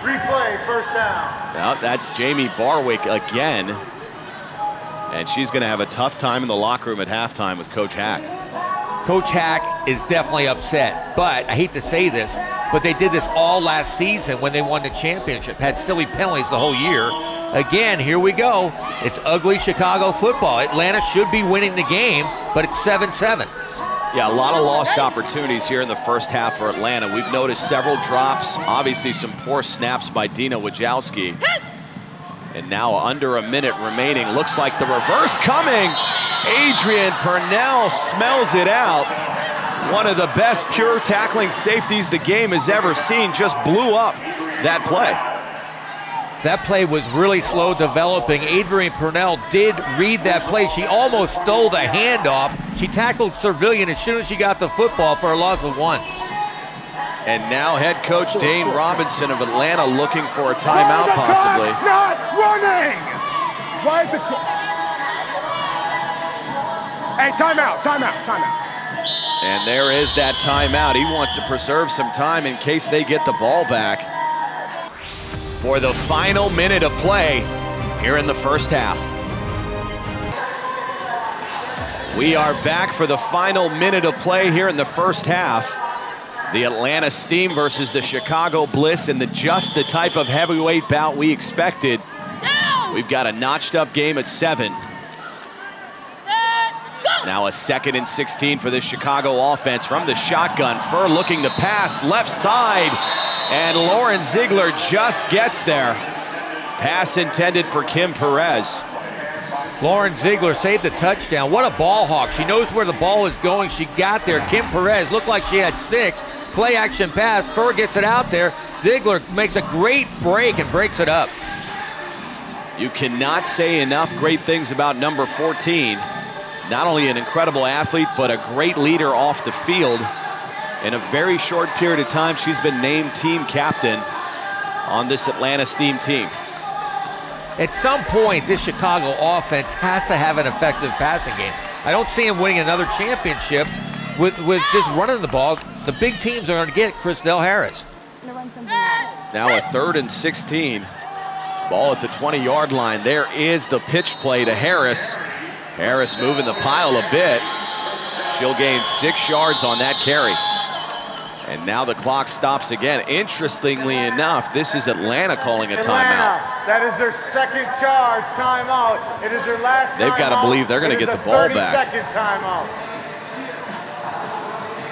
replay, 1st down. Now that's Jamie Barwick again. And she's gonna have a tough time in the locker room at halftime with Coach Hack. Coach Hack is definitely upset, but I hate to say this, but they did this all last season when they won the championship, had silly penalties the whole year. Again, here we go. It's ugly Chicago football. Atlanta should be winning the game, but it's 7-7. Yeah, a lot of lost opportunities here in the first half for Atlanta. We've noticed several drops, obviously some poor snaps by Dina Wojcicki. And now under a minute remaining. Looks like the reverse coming. Adrian Purnell smells it out. One of the best pure tackling safeties the game has ever seen. Just blew up that play. That play was really slow developing. Adrian Purnell did read that play. She almost stole the handoff. She tackled Servilian as soon as she got the football for a loss of 1. And now head coach Dane Robinson of Atlanta looking for a timeout possibly. Not running! Why is the... Hey, timeout. And there is that timeout. He wants to preserve some time in case they get the ball back for the final minute of play here in the first half. We are back for the final minute of play here in the first half. The Atlanta Steam versus the Chicago Bliss in just the type of heavyweight bout we expected. We've got a notched up game at 7. Now a 2nd and 16 for the Chicago offense from the shotgun. Fur looking to pass left side, and Lauren Ziegler just gets there. Pass intended for Kim Perez. Lauren Ziegler saved the touchdown. What a ball hawk. She knows where the ball is going. She got there. Kim Perez looked like she had 6. Play action pass. Fur gets it out there. Ziegler makes a great break and breaks it up. You cannot say enough great things about number 14. Not only an incredible athlete, but a great leader off the field. In a very short period of time, she's been named team captain on this Atlanta Steam team. At some point, this Chicago offense has to have an effective passing game. I don't see him winning another championship with just running the ball. The big teams are going to get Christelle Harris. I'm gonna run something else. Now a 3rd and 16. Ball at the 20-yard line. There is the pitch play to Harris. Harris moving the pile a bit. She'll gain 6 yards on that carry. And now the clock stops again. Interestingly enough, this is Atlanta calling a timeout. That is their second charge timeout. It is their last timeout. They've got to believe they're going to get the ball back. 30-second timeout.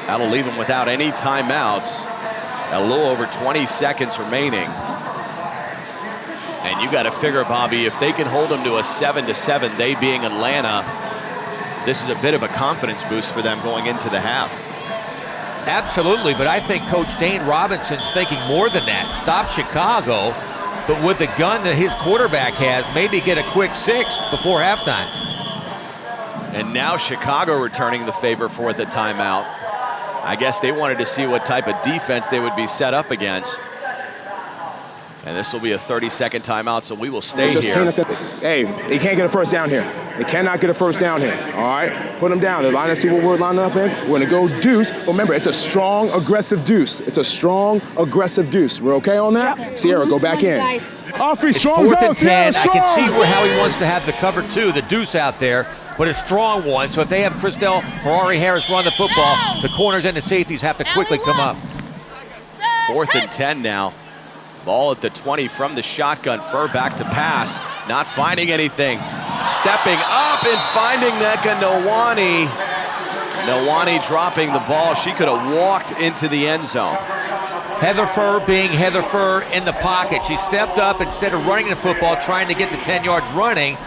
That'll leave them without any timeouts. A little over 20 seconds remaining. And you got to figure, Bobby, if they can hold them to a 7-7, they being Atlanta, this is a bit of a confidence boost for them going into the half. Absolutely, but I think Coach Dane Robinson's thinking more than that. Stop Chicago, but with the gun that his quarterback has, maybe get a quick 6 before halftime. And now Chicago returning the favor for the timeout. I guess they wanted to see what type of defense they would be set up against. And this will be a 30-second timeout, so we will stay here. Hey, they can't get a first down here. They cannot get a first down here, all right? Put them down. The line, let's see what we're lining up in. We're going to go deuce. But remember, it's a strong, aggressive deuce. It's a strong, aggressive deuce. We're okay on that? Yep. Sierra, go back in. It's strong 4th and 10. Sierra, I can see how he wants to have the cover 2, the deuce out there, but a strong one. So if they have Christelle Ferrari-Harris run the football, the corners and the safeties have to quickly come up. 4th and 10 now. Ball at the 20 from the shotgun. Fur back to pass. Not finding anything. Stepping up and finding Nneka Nwani. Nwani dropping the ball. She could have walked into the end zone. Heather Fur being Heather Fur in the pocket. She stepped up instead of running the football, trying to get the 10 yards running.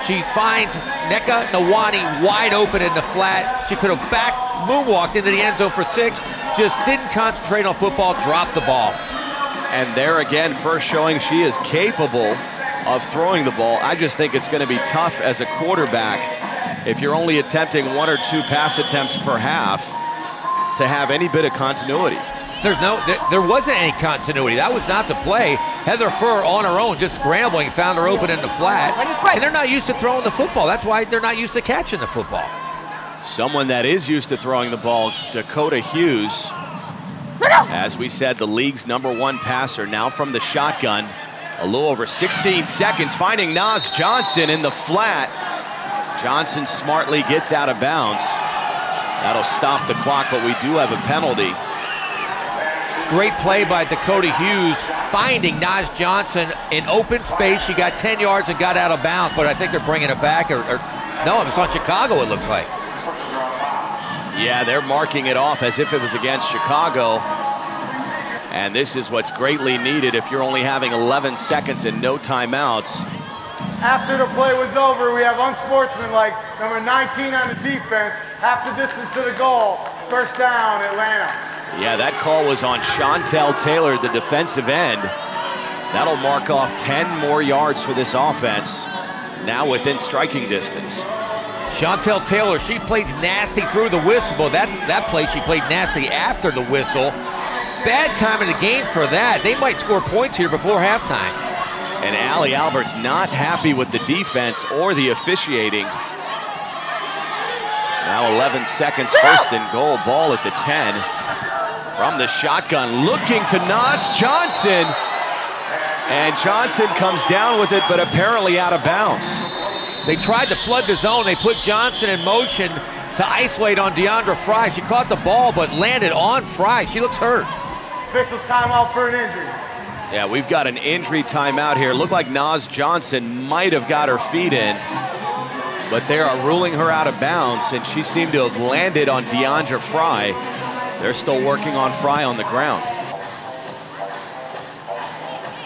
She finds Nneka Nwani wide open in the flat. She could have back moonwalked into the end zone for 6. Just didn't concentrate on football, dropped the ball. And there again, first showing she is capable of throwing the ball. I just think it's going to be tough as a quarterback if you're only attempting 1 or 2 pass attempts per half to have any bit of continuity. There wasn't any continuity. That was not the play. Heather Fur on her own, just scrambling, found her open in the flat. And they're not used to throwing the football. That's why they're not used to catching the football. Someone that is used to throwing the ball, Dakota Hughes. As we said, the league's #1 passer, now from the shotgun. A little over 16 seconds, finding Naz Johnson in the flat. Johnson smartly gets out of bounds. That'll stop the clock, but we do have a penalty. Great play by Dakota Hughes, finding Naz Johnson in open space. She got 10 yards and got out of bounds, but I think they're bringing it back. No, it's on Chicago, it looks like. Yeah, they're marking it off as if it was against Chicago. And this is what's greatly needed if you're only having 11 seconds and no timeouts. After the play was over, we have unsportsmanlike, number 19 on the defense, half the distance to the goal, first down, Atlanta. Yeah, that call was on Chantel Taylor, the defensive end. That'll mark off 10 more yards for this offense, now within striking distance. Chantel Taylor, she plays nasty through the whistle. Well, that play, she played nasty after the whistle. Bad time in the game for that. They might score points here before halftime. And Allie Albert's not happy with the defense or the officiating. Now 11 seconds, first and goal, ball at the 10. From the shotgun, looking to Naz Johnson. And Johnson comes down with it, but apparently out of bounds. They tried to flood the zone. They put Johnson in motion to isolate on Deandra Fry. She caught the ball, but landed on Fry. She looks hurt. Officials timeout for an injury. Yeah, we've got an injury timeout here. Looked like Naz Johnson might have got her feet in, but they are ruling her out of bounds, and she seemed to have landed on Deandra Fry. They're still working on Fry on the ground.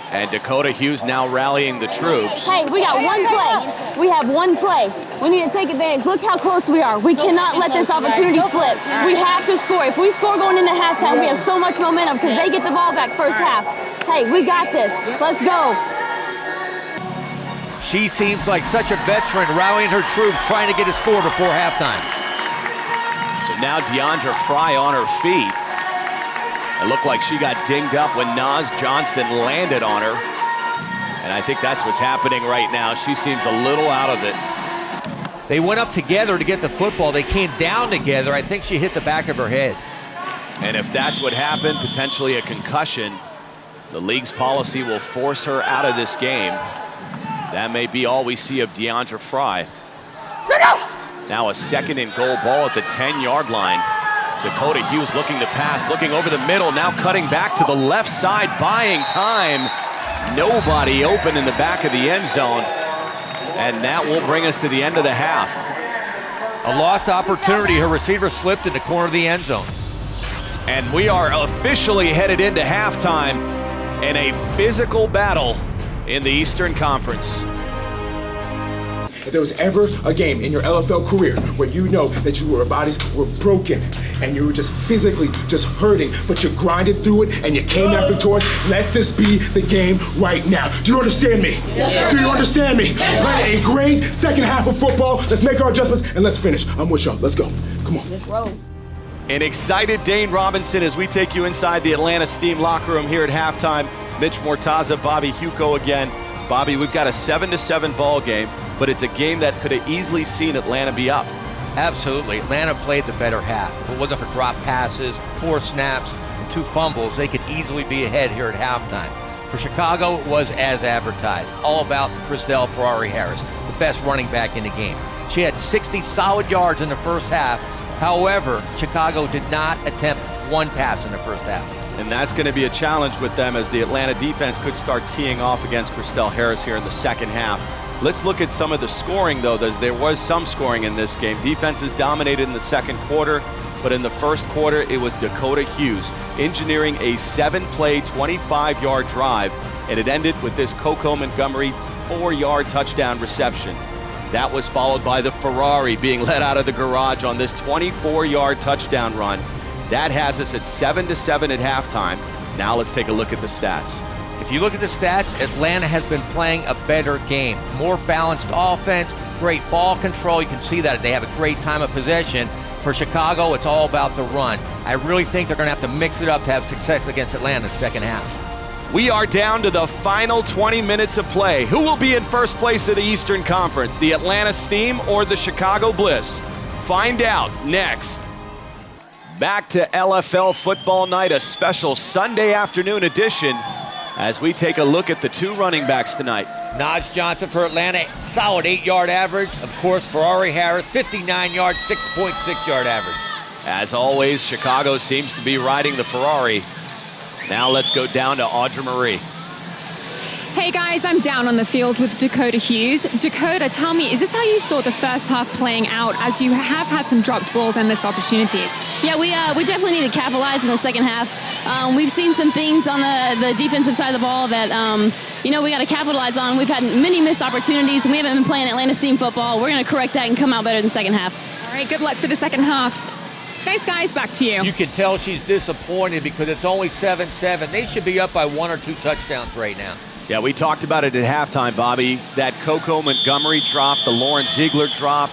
And Dakota Hughes now rallying the troops. Hey, we got one play. We have one play. We need to take advantage. Look how close we are. We cannot let this opportunity slip. We have to score. If we score going into halftime, we have so much momentum because they get the ball back first half. Hey, we got this. Let's go. She seems like such a veteran, rallying her troops, trying to get a score before halftime. So now Deandra Fry on her feet. It looked like she got dinged up when Naz Johnson landed on her. And I think that's what's happening right now. She seems a little out of it. They went up together to get the football. They came down together. I think she hit the back of her head. And if that's what happened, potentially a concussion. The league's policy will force her out of this game. That may be all we see of Deandra Fry. Now a 2nd and goal ball at the 10-yard line. Dakota Hughes looking to pass, looking over the middle, now cutting back to the left side, buying time. Nobody open in the back of the end zone. And that will bring us to the end of the half. A lost opportunity. Her receiver slipped in the corner of the end zone. And we are officially headed into halftime in a physical battle in the Eastern Conference. If there was ever a game in your LFL career where you know that your bodies were broken and you were just physically just hurting, but you grinded through it and you came out victorious, let this be the game right now. Do you understand me? Yes, do you understand me? Yes, play a great second half of football. Let's make our adjustments and let's finish. I'm with y'all. Let's go. Come on. Let's roll. An excited Dane Robinson as we take you inside the Atlanta Steam locker room here at halftime. Mitch Mortaza, Bobby Huco again. Bobby, we've got a 7-7 ball game, but it's a game that could have easily seen Atlanta be up. Absolutely. Atlanta played the better half. If it wasn't for drop passes, 4 snaps, and 2 fumbles, they could easily be ahead here at halftime. For Chicago, it was as advertised. All about Christelle Ferrari-Harris, the best running back in the game. She had 60 solid yards in the first half. However, Chicago did not attempt 1 pass in the first half. And that's going to be a challenge with them as the Atlanta defense could start teeing off against Christelle Harris here in the second half. Let's look at some of the scoring, though, as there was some scoring in this game. Defenses dominated in the second quarter, but in the first quarter, it was Dakota Hughes engineering a 7-play, 25-yard drive, and it ended with this Coco Montgomery 4-yard touchdown reception. That was followed by the Ferrari being let out of the garage on this 24-yard touchdown run. That has us at 7-7 at halftime. Now let's take a look at the stats. If you look at the stats, Atlanta has been playing a better game. More balanced offense, great ball control. You can see that they have a great time of possession. For Chicago, it's all about the run. I really think they're going to have to mix it up to have success against Atlanta in the second half. We are down to the final 20 minutes of play. Who will be in first place of the Eastern Conference, the Atlanta Steam or the Chicago Bliss? Find out next. Back to LFL Football Night, a special Sunday afternoon edition as we take a look at the 2 running backs tonight. Naj Johnson for Atlanta, solid 8-yard average. Of course, Ferrari-Harris, 59 yards, 6.6-yard average. As always, Chicago seems to be riding the Ferrari. Now let's go down to Audra Marie. Hey guys, I'm down on the field with Dakota Hughes. Dakota, tell me, is this how you saw the first half playing out, as you have had some dropped balls and missed opportunities? Yeah, we definitely need to capitalize in the second half. We've seen some things on the defensive side of the ball that, we got to capitalize on. We've had many missed opportunities, and we haven't been playing Atlanta Steam football. We're going to correct that and come out better in the second half. All right, good luck for the second half. Thanks, guys. Back to you. You can tell she's disappointed because it's only 7-7. They should be up by 1 or 2 touchdowns right now. Yeah, we talked about it at halftime, Bobby. That Coco Montgomery drop, the Lauren Ziegler drop,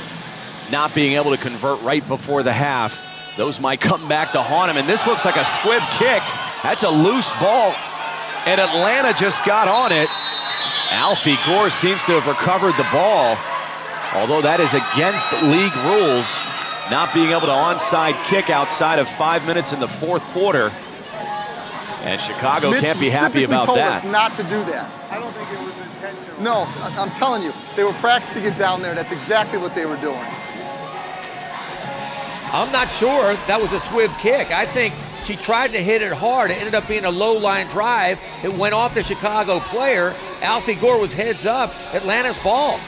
not being able to convert right before the half. Those might come back to haunt him, and this looks like a squib kick. That's a loose ball, and Atlanta just got on it. Alfie Gore seems to have recovered the ball, although that is against league rules, not being able to onside kick outside of 5 minutes in the fourth quarter. And Chicago can't be happy about that. Told us not to do that. I don't think it was intentional. No, I'm telling you, they were practicing it down there. That's exactly what they were doing. I'm not sure that was a squib kick. I think she tried to hit it hard. It ended up being a low-line drive. It went off the Chicago player. Alfie Gore was heads up. Atlanta's ball.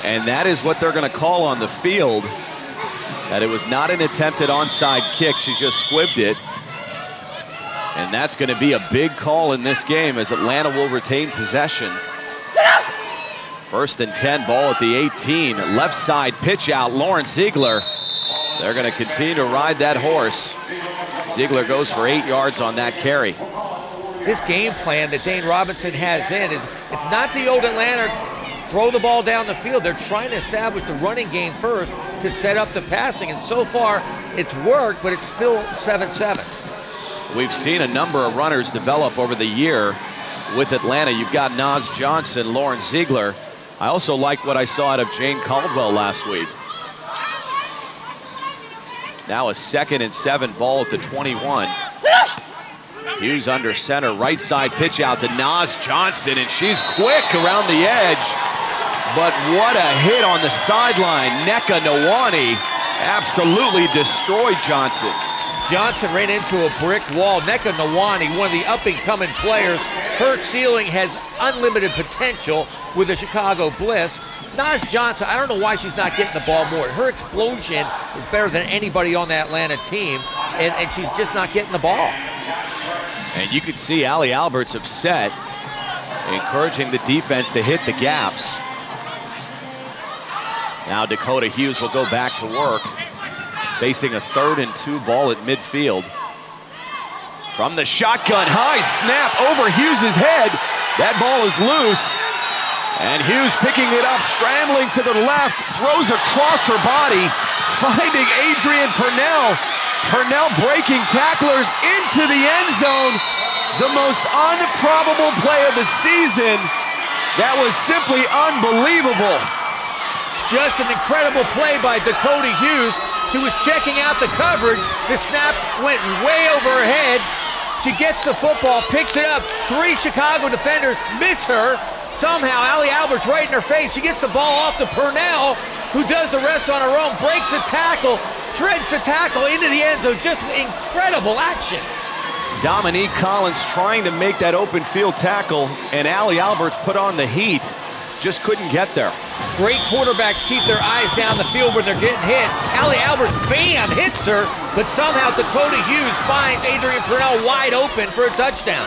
And that is what they're going to call on the field, that it was not an attempted onside kick. She just squibbed it. And that's going to be a big call in this game as Atlanta will retain possession. First and 10, ball at the 18. Left side pitch out, Lauren Ziegler. They're going to continue to ride that horse. Ziegler goes for 8 yards on that carry. This game plan that Dane Robinson has in is, it's not the old Atlanta throw the ball down the field. They're trying to establish the running game first to set up the passing. And so far, it's worked, but it's still 7-7. We've seen a number of runners develop over the year with Atlanta. You've got Naz Johnson, Lauren Ziegler. I also like what I saw out of Jane Caldwell last week. Now a 2nd and 7, ball at the 21. Hughes under center, right side pitch out to Naz Johnson, and she's quick around the edge. But what a hit on the sideline. Nneka Nwani absolutely destroyed Johnson. Johnson ran into a brick wall. Nneka Nwani, one of the up-and-coming players. Her ceiling has unlimited potential with the Chicago Bliss. Naz Johnson, I don't know why she's not getting the ball more. Her explosion is better than anybody on the Atlanta team, and she's just not getting the ball. And you could see Allie Alberts upset, encouraging the defense to hit the gaps. Now Dakota Hughes will go back to work, facing a 3rd and 2 ball at midfield. From the shotgun, high snap over Hughes' head. That ball is loose. And Hughes picking it up, scrambling to the left, throws across her body, finding Adrian Purnell. Purnell breaking tacklers into the end zone. The most improbable play of the season. That was simply unbelievable. Just an incredible play by Dakota Hughes. She was checking out the coverage. The snap went way over her head. She gets the football, picks it up. 3 Chicago defenders miss her. Somehow, Allie Alberts right in her face. She gets the ball off to Purnell, who does the rest on her own, breaks the tackle, shreds the tackle into the end zone. Just incredible action. Dominique Collins trying to make that open field tackle, and Allie Alberts put on the heat. Just couldn't get there. Great quarterbacks keep their eyes down the field when they're getting hit. Allie Alberts, bam, hits her, but somehow Dakota Hughes finds Adrian Purnell wide open for a touchdown.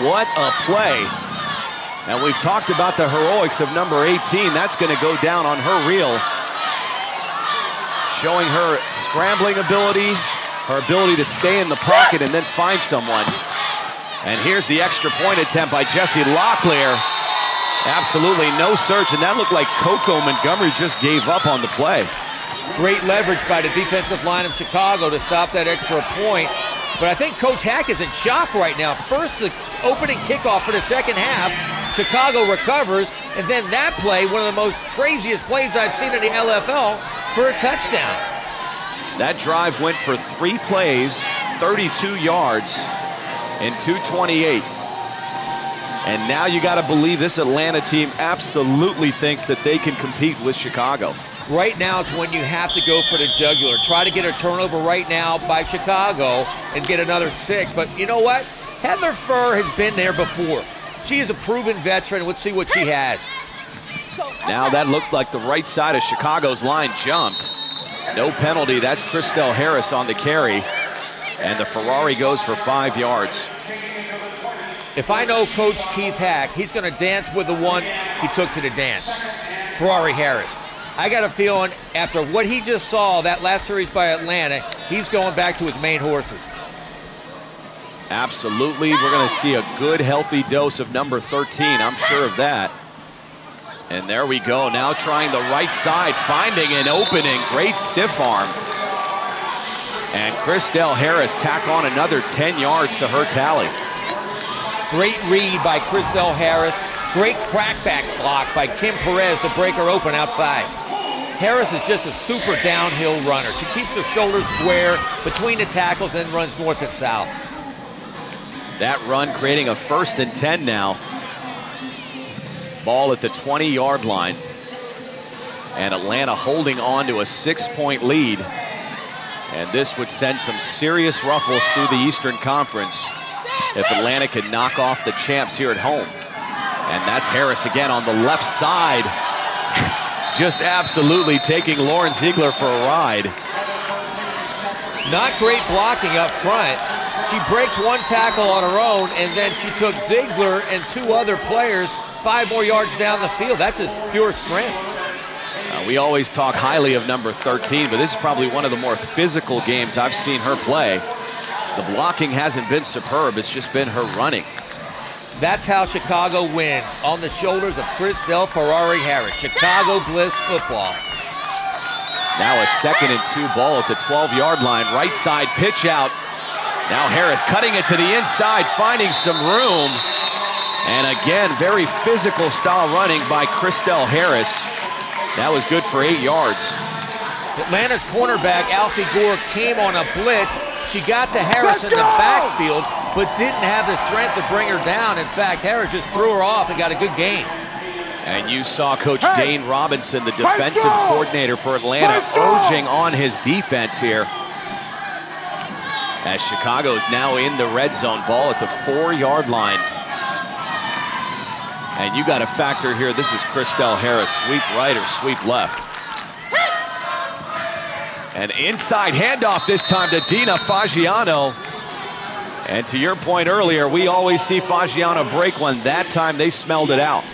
What a play. And we've talked about the heroics of number 18. That's going to go down on her reel. Showing her scrambling ability, her ability to stay in the pocket and then find someone. And here's the extra point attempt by Jessie Locklear. Absolutely no search, and that looked like Coco Montgomery just gave up on the play. Great leverage by the defensive line of Chicago to stop that extra point. But I think Coach Hack is in shock right now. First, the opening kickoff for the second half. Chicago recovers, and then that play, one of the most craziest plays I've seen in the LFL, for a touchdown. That drive went for 3 plays, 32 yards, and 228. And now you got to believe this Atlanta team absolutely thinks that they can compete with Chicago. Right now it's when you have to go for the jugular. Try to get a turnover right now by Chicago and get another 6. But you know what? Heather Furr has been there before. She is a proven veteran. Let's see what she has. Now that looked like the right side of Chicago's line jumped. No penalty. That's Christelle Harris on the carry. And the Ferrari goes for 5 yards. If I know Coach Keith Hack, he's going to dance with the one he took to the dance, Ferrari Harris. I got a feeling after what he just saw that last series by Atlanta, he's going back to his main horses. Absolutely. We're going to see a good, healthy dose of number 13. I'm sure of that. And there we go. Now trying the right side, finding an opening. Great stiff arm. And Christelle Harris tack on another 10 yards to her tally. Great read by Christelle Harris. Great crackback block by Kim Perez to break her open outside. Harris is just a super downhill runner. She keeps her shoulders square between the tackles and runs north and south. That run creating a 1st and 10 now. Ball at the 20-yard line. And Atlanta holding on to a 6-point lead. And this would send some serious ruffles through the Eastern Conference if Atlanta could knock off the champs here at home. And that's Harris again on the left side. Just absolutely taking Lauren Ziegler for a ride. Not great blocking up front. She breaks one tackle on her own, and then she took Ziegler and 2 other players 5 more yards down the field. That's just pure strength. We always talk highly of number 13, but this is probably one of the more physical games I've seen her play. The blocking hasn't been superb, it's just been her running. That's how Chicago wins, on the shoulders of Christelle Ferrari Harris. Chicago Bliss football. Now a 2nd and 2 ball at the 12-yard line. Right side pitch out. Now Harris cutting it to the inside, finding some room. And again, very physical style running by Christelle Harris. That was good for 8 yards. Atlanta's cornerback, Alfie Gore, came on a blitz. She got to Harris in the backfield, but didn't have the strength to bring her down. In fact, Harris just threw her off and got a good gain. And you saw Coach Dane Robinson, the defensive coordinator for Atlanta, urging on his defense here. As Chicago is now in the red zone, ball at the 4-yard line. And you got to factor here, this is Christelle Harris, sweep right or sweep left. An inside handoff this time to Dina Fagiano. And to your point earlier, we always see Fagiano break one. That time they smelled it out.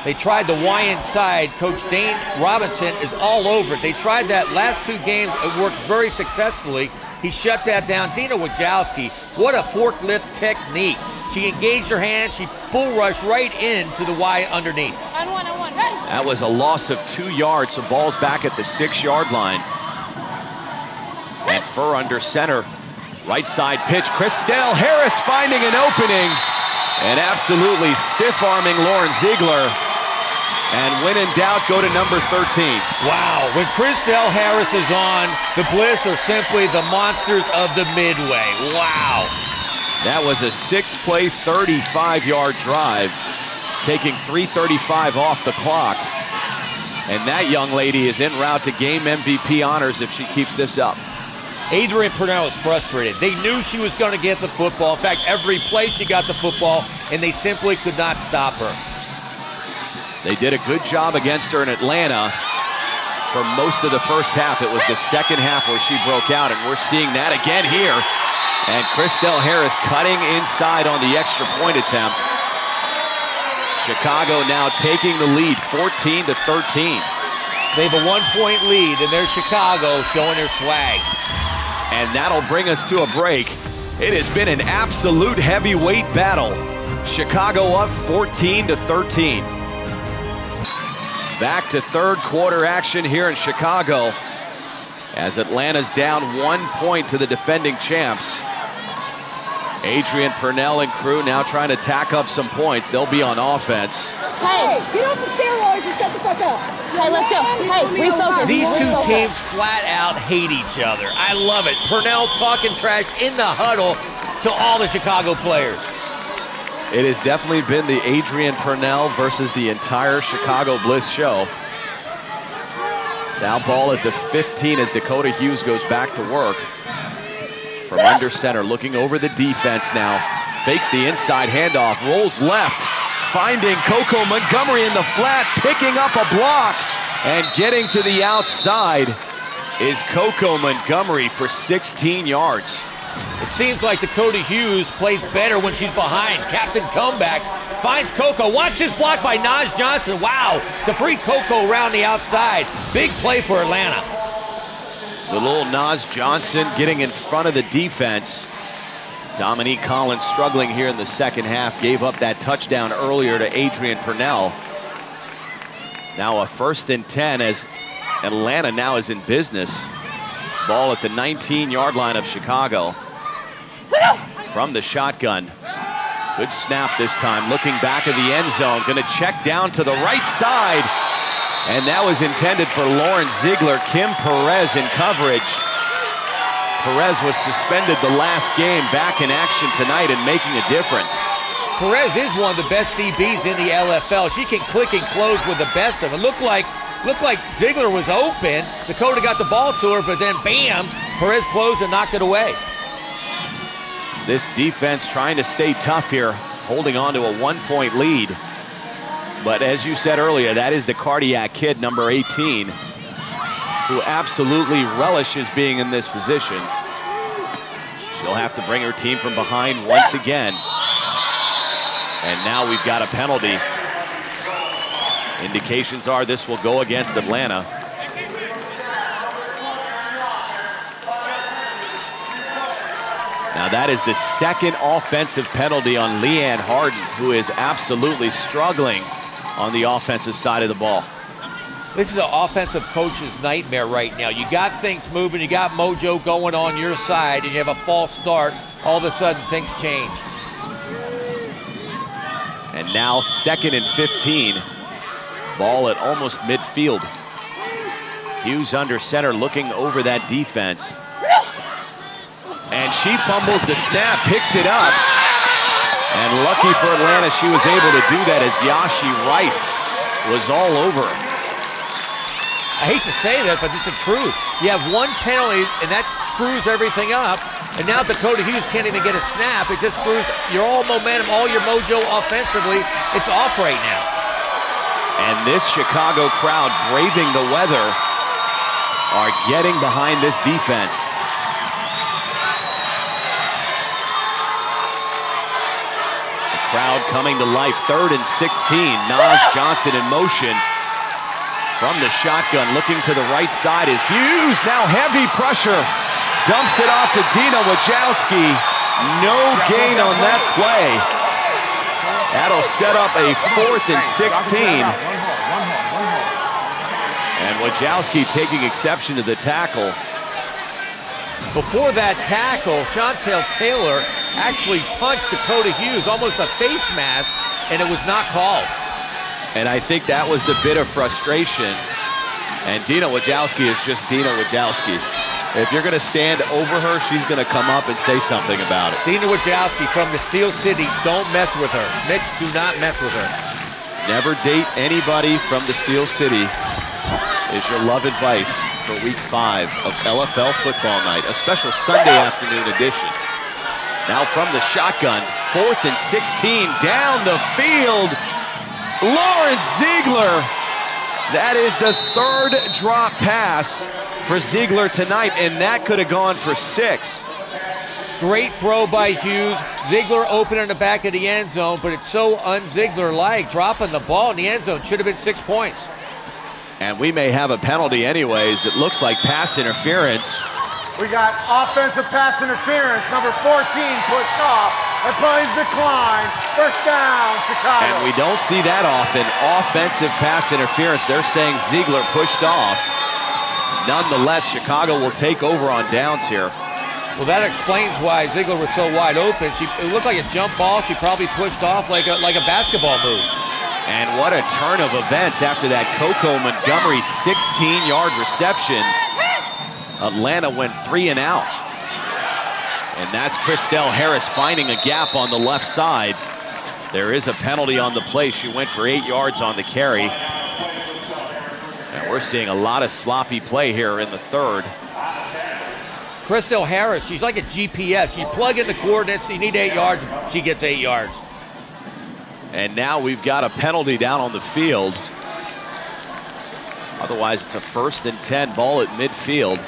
They tried the Y inside. Coach Dane Robinson is all over it. They tried that last 2 games. It worked very successfully. He shut that down. Dina Wojcicki, what a forklift technique. She engaged her hands. She bull rushed right into the Y underneath. On one, ready. That was a loss of 2 yards, so ball's back at the 6-yard line. And Fur under center. Right side pitch. Christelle Harris finding an opening and absolutely stiff-arming Lauren Ziegler. And when in doubt, go to number 13. Wow, when Christelle Harris is on, the Bliss are simply the monsters of the Midway. Wow. That was a 6-play, 35-yard drive, taking 3:35 off the clock. And that young lady is en route to game MVP honors if she keeps this up. Adrienne Purnell was frustrated. They knew she was going to get the football. In fact, every play she got the football, and they simply could not stop her. They did a good job against her in Atlanta for most of the first half. It was the second half where she broke out, and we're seeing that again here. And Christelle Harris cutting inside on the extra point attempt. Chicago now taking the lead, 14-13. They have a 1-point lead, and there's Chicago showing their swag. And that'll bring us to a break. It has been an absolute heavyweight battle. Chicago up 14-13. Back to third quarter action here in Chicago as Atlanta's down 1 point to the defending champs. Adrienne Purnell and crew now trying to tack up some points. They'll be on offense. Hey, get off the steroids and shut the fuck up. Hey, let's go. Hey, refocus. These 2 teams flat out hate each other. I love it. Purnell talking trash in the huddle to all the Chicago players. It has definitely been the Adrienne Purnell versus the entire Chicago Bliss show. Now ball at the 15 as Dakota Hughes goes back to work. From under center, looking over the defense now. Fakes the inside handoff, rolls left, finding Coco Montgomery in the flat, picking up a block, and getting to the outside is Coco Montgomery for 16 yards. It seems like Dakota Hughes plays better when she's behind. Captain Comeback finds Coco. Watch this block by Naj Johnson. Wow, to free Coco around the outside. Big play for Atlanta. The little Naj Johnson getting in front of the defense. Dominique Collins struggling here in the second half. Gave up that touchdown earlier to Adrienne Purnell. Now a 1st and 10 as Atlanta now is in business. Ball at the 19-yard line of Chicago. From the shotgun. Good snap this time. Looking back of the end zone. Going to check down to the right side. And that was intended for Lauren Ziegler. Kim Perez in coverage. Perez was suspended the last game. Back in action tonight and making a difference. Perez is one of the best DBs in the LFL. She can click and close with the best of them. Looked like Ziegler was open. Dakota got the ball to her, but then bam, Perez closed and knocked it away. This defense trying to stay tough here, holding on to a 1-point lead. But as you said earlier, that is the cardiac kid, number 18, who absolutely relishes being in this position. She'll have to bring her team from behind once again. And now we've got a penalty. Indications are this will go against Atlanta. Now that is the second offensive penalty on Leanne Harden, who is absolutely struggling on the offensive side of the ball. This is an offensive coach's nightmare right now. You got things moving, you got mojo going on your side, and you have a false start. All of a sudden, things change. And now 2nd and 15. Ball at almost midfield. Hughes under center looking over that defense. And she fumbles the snap, picks it up. And lucky for Atlanta, she was able to do that as Yashi Rice was all over her. I hate to say that, but it's the truth. You have one penalty, and that screws everything up. And now Dakota Hughes can't even get a snap. It just screws your all momentum, all your mojo offensively. It's off right now. And this Chicago crowd, braving the weather, are getting behind this defense. Crowd coming to life. 3rd and 16. Naj Johnson in motion from the shotgun. Looking to the right side is Hughes. Now heavy pressure. Dumps it off to Dina Wojcicki. No gain on that play. That'll set up a 4th and 16. And Wojcicki taking exception to the tackle. Before that tackle, Chantel Taylor actually punched Dakota Hughes, almost a face mask, and it was not called. And I think that was the bit of frustration. And Dina Wojcicki is just Dina Wojcicki. If you're going to stand over her, she's going to come up and say something about it. Dina Wojcicki from the Steel City, don't mess with her. Mitch, do not mess with her. Never date anybody from the Steel City is your love advice for week 5 of LFL football night, a special Sunday afternoon edition. Now from the shotgun, 4th and 16, down the field. Lawrence Ziegler. That is the 3rd drop pass for Ziegler tonight, and that could have gone for 6. Great throw by Hughes. Ziegler open in the back of the end zone, but it's so un-Ziegler-like. Dropping the ball in the end zone should have been 6 points. And we may have a penalty anyways. It looks like pass interference. We got offensive pass interference. Number 14 pushed off. That plays decline. 1st down, Chicago. And we don't see that often. Offensive pass interference. They're saying Ziegler pushed off. Nonetheless, Chicago will take over on downs here. Well, that explains why Ziegler was so wide open. It looked like a jump ball. She probably pushed off like a basketball move. And what a turn of events after that Coco Montgomery 16-yard reception. Atlanta went 3 and out. And that's Christelle Harris finding a gap on the left side. There is a penalty on the play. She went for 8 yards on the carry. And we're seeing a lot of sloppy play here in the 3rd. Christelle Harris, she's like a GPS. You plug in the coordinates, you need 8 yards, she gets 8 yards. And now we've got a penalty down on the field. Otherwise, it's a 1st and 10 ball at midfield.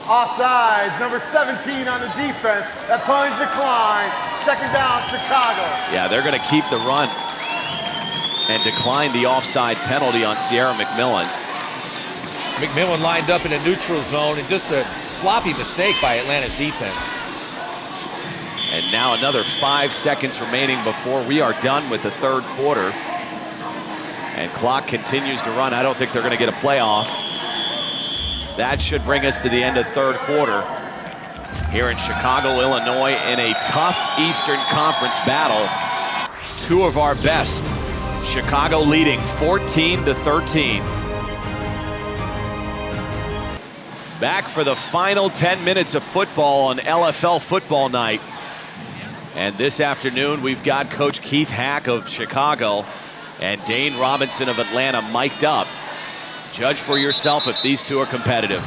Offside, number 17 on the defense. That punch decline. 2nd down, Chicago. Yeah, they're going to keep the run and decline the offside penalty on Sierra McMillan. McMillan lined up in a neutral zone, and just a sloppy mistake by Atlanta's defense. And now another 5 seconds remaining before we are done with the 3rd quarter. And clock continues to run. I don't think they're going to get a playoff. That should bring us to the end of 3rd quarter here in Chicago, Illinois, in a tough Eastern Conference battle. 2 of our best. Chicago leading 14-13. Back for the final 10 minutes of football on LFL football night. And this afternoon, we've got Coach Keith Hack of Chicago and Dane Robinson of Atlanta mic'd up. Judge for yourself if these 2 are competitive.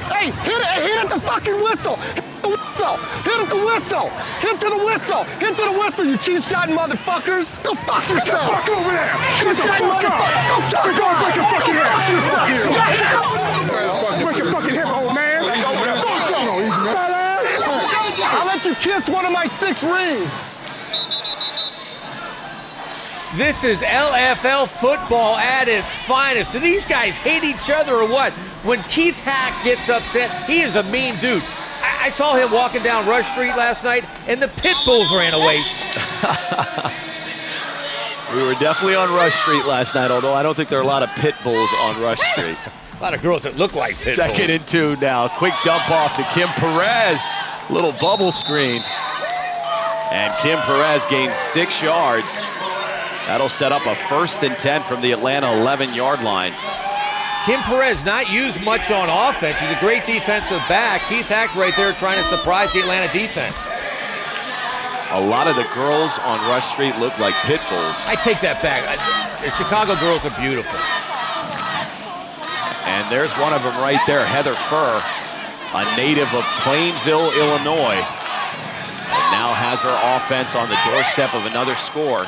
Hey, hit at the fucking whistle. Hit the whistle. Hit at the whistle. Hit to the whistle. Hit to the whistle, you cheap-shotting motherfuckers. Go fuck yourself. Get the fuck over there. Cheap-shotting motherfucker. Go fuck yourself. Break your fucking head. Break your fucking head, old man. I'll let you kiss one of my 6 rings. This is LFL football at its finest. Do these guys hate each other or what? When Keith Hack gets upset, he is a mean dude. I saw him walking down Rush Street last night, and the pit bulls ran away. We were definitely on Rush Street last night, although I don't think there are a lot of pit bulls on Rush Street. A lot of girls that look like pit bulls. 2nd and 2 now. Quick dump off to Kim Perez. Little bubble screen. And Kim Perez gains 6 yards. That'll set up a 1st and 10 from the Atlanta 11-yard line. Kim Perez not used much on offense. He's a great defensive back. Keith Hack right there trying to surprise the Atlanta defense. A lot of the girls on Rush Street look like pit bulls. I take that back. The Chicago girls are beautiful. And there's one of them right there, Heather Furr, a native of Plainville, Illinois. And now has her offense on the doorstep of another score.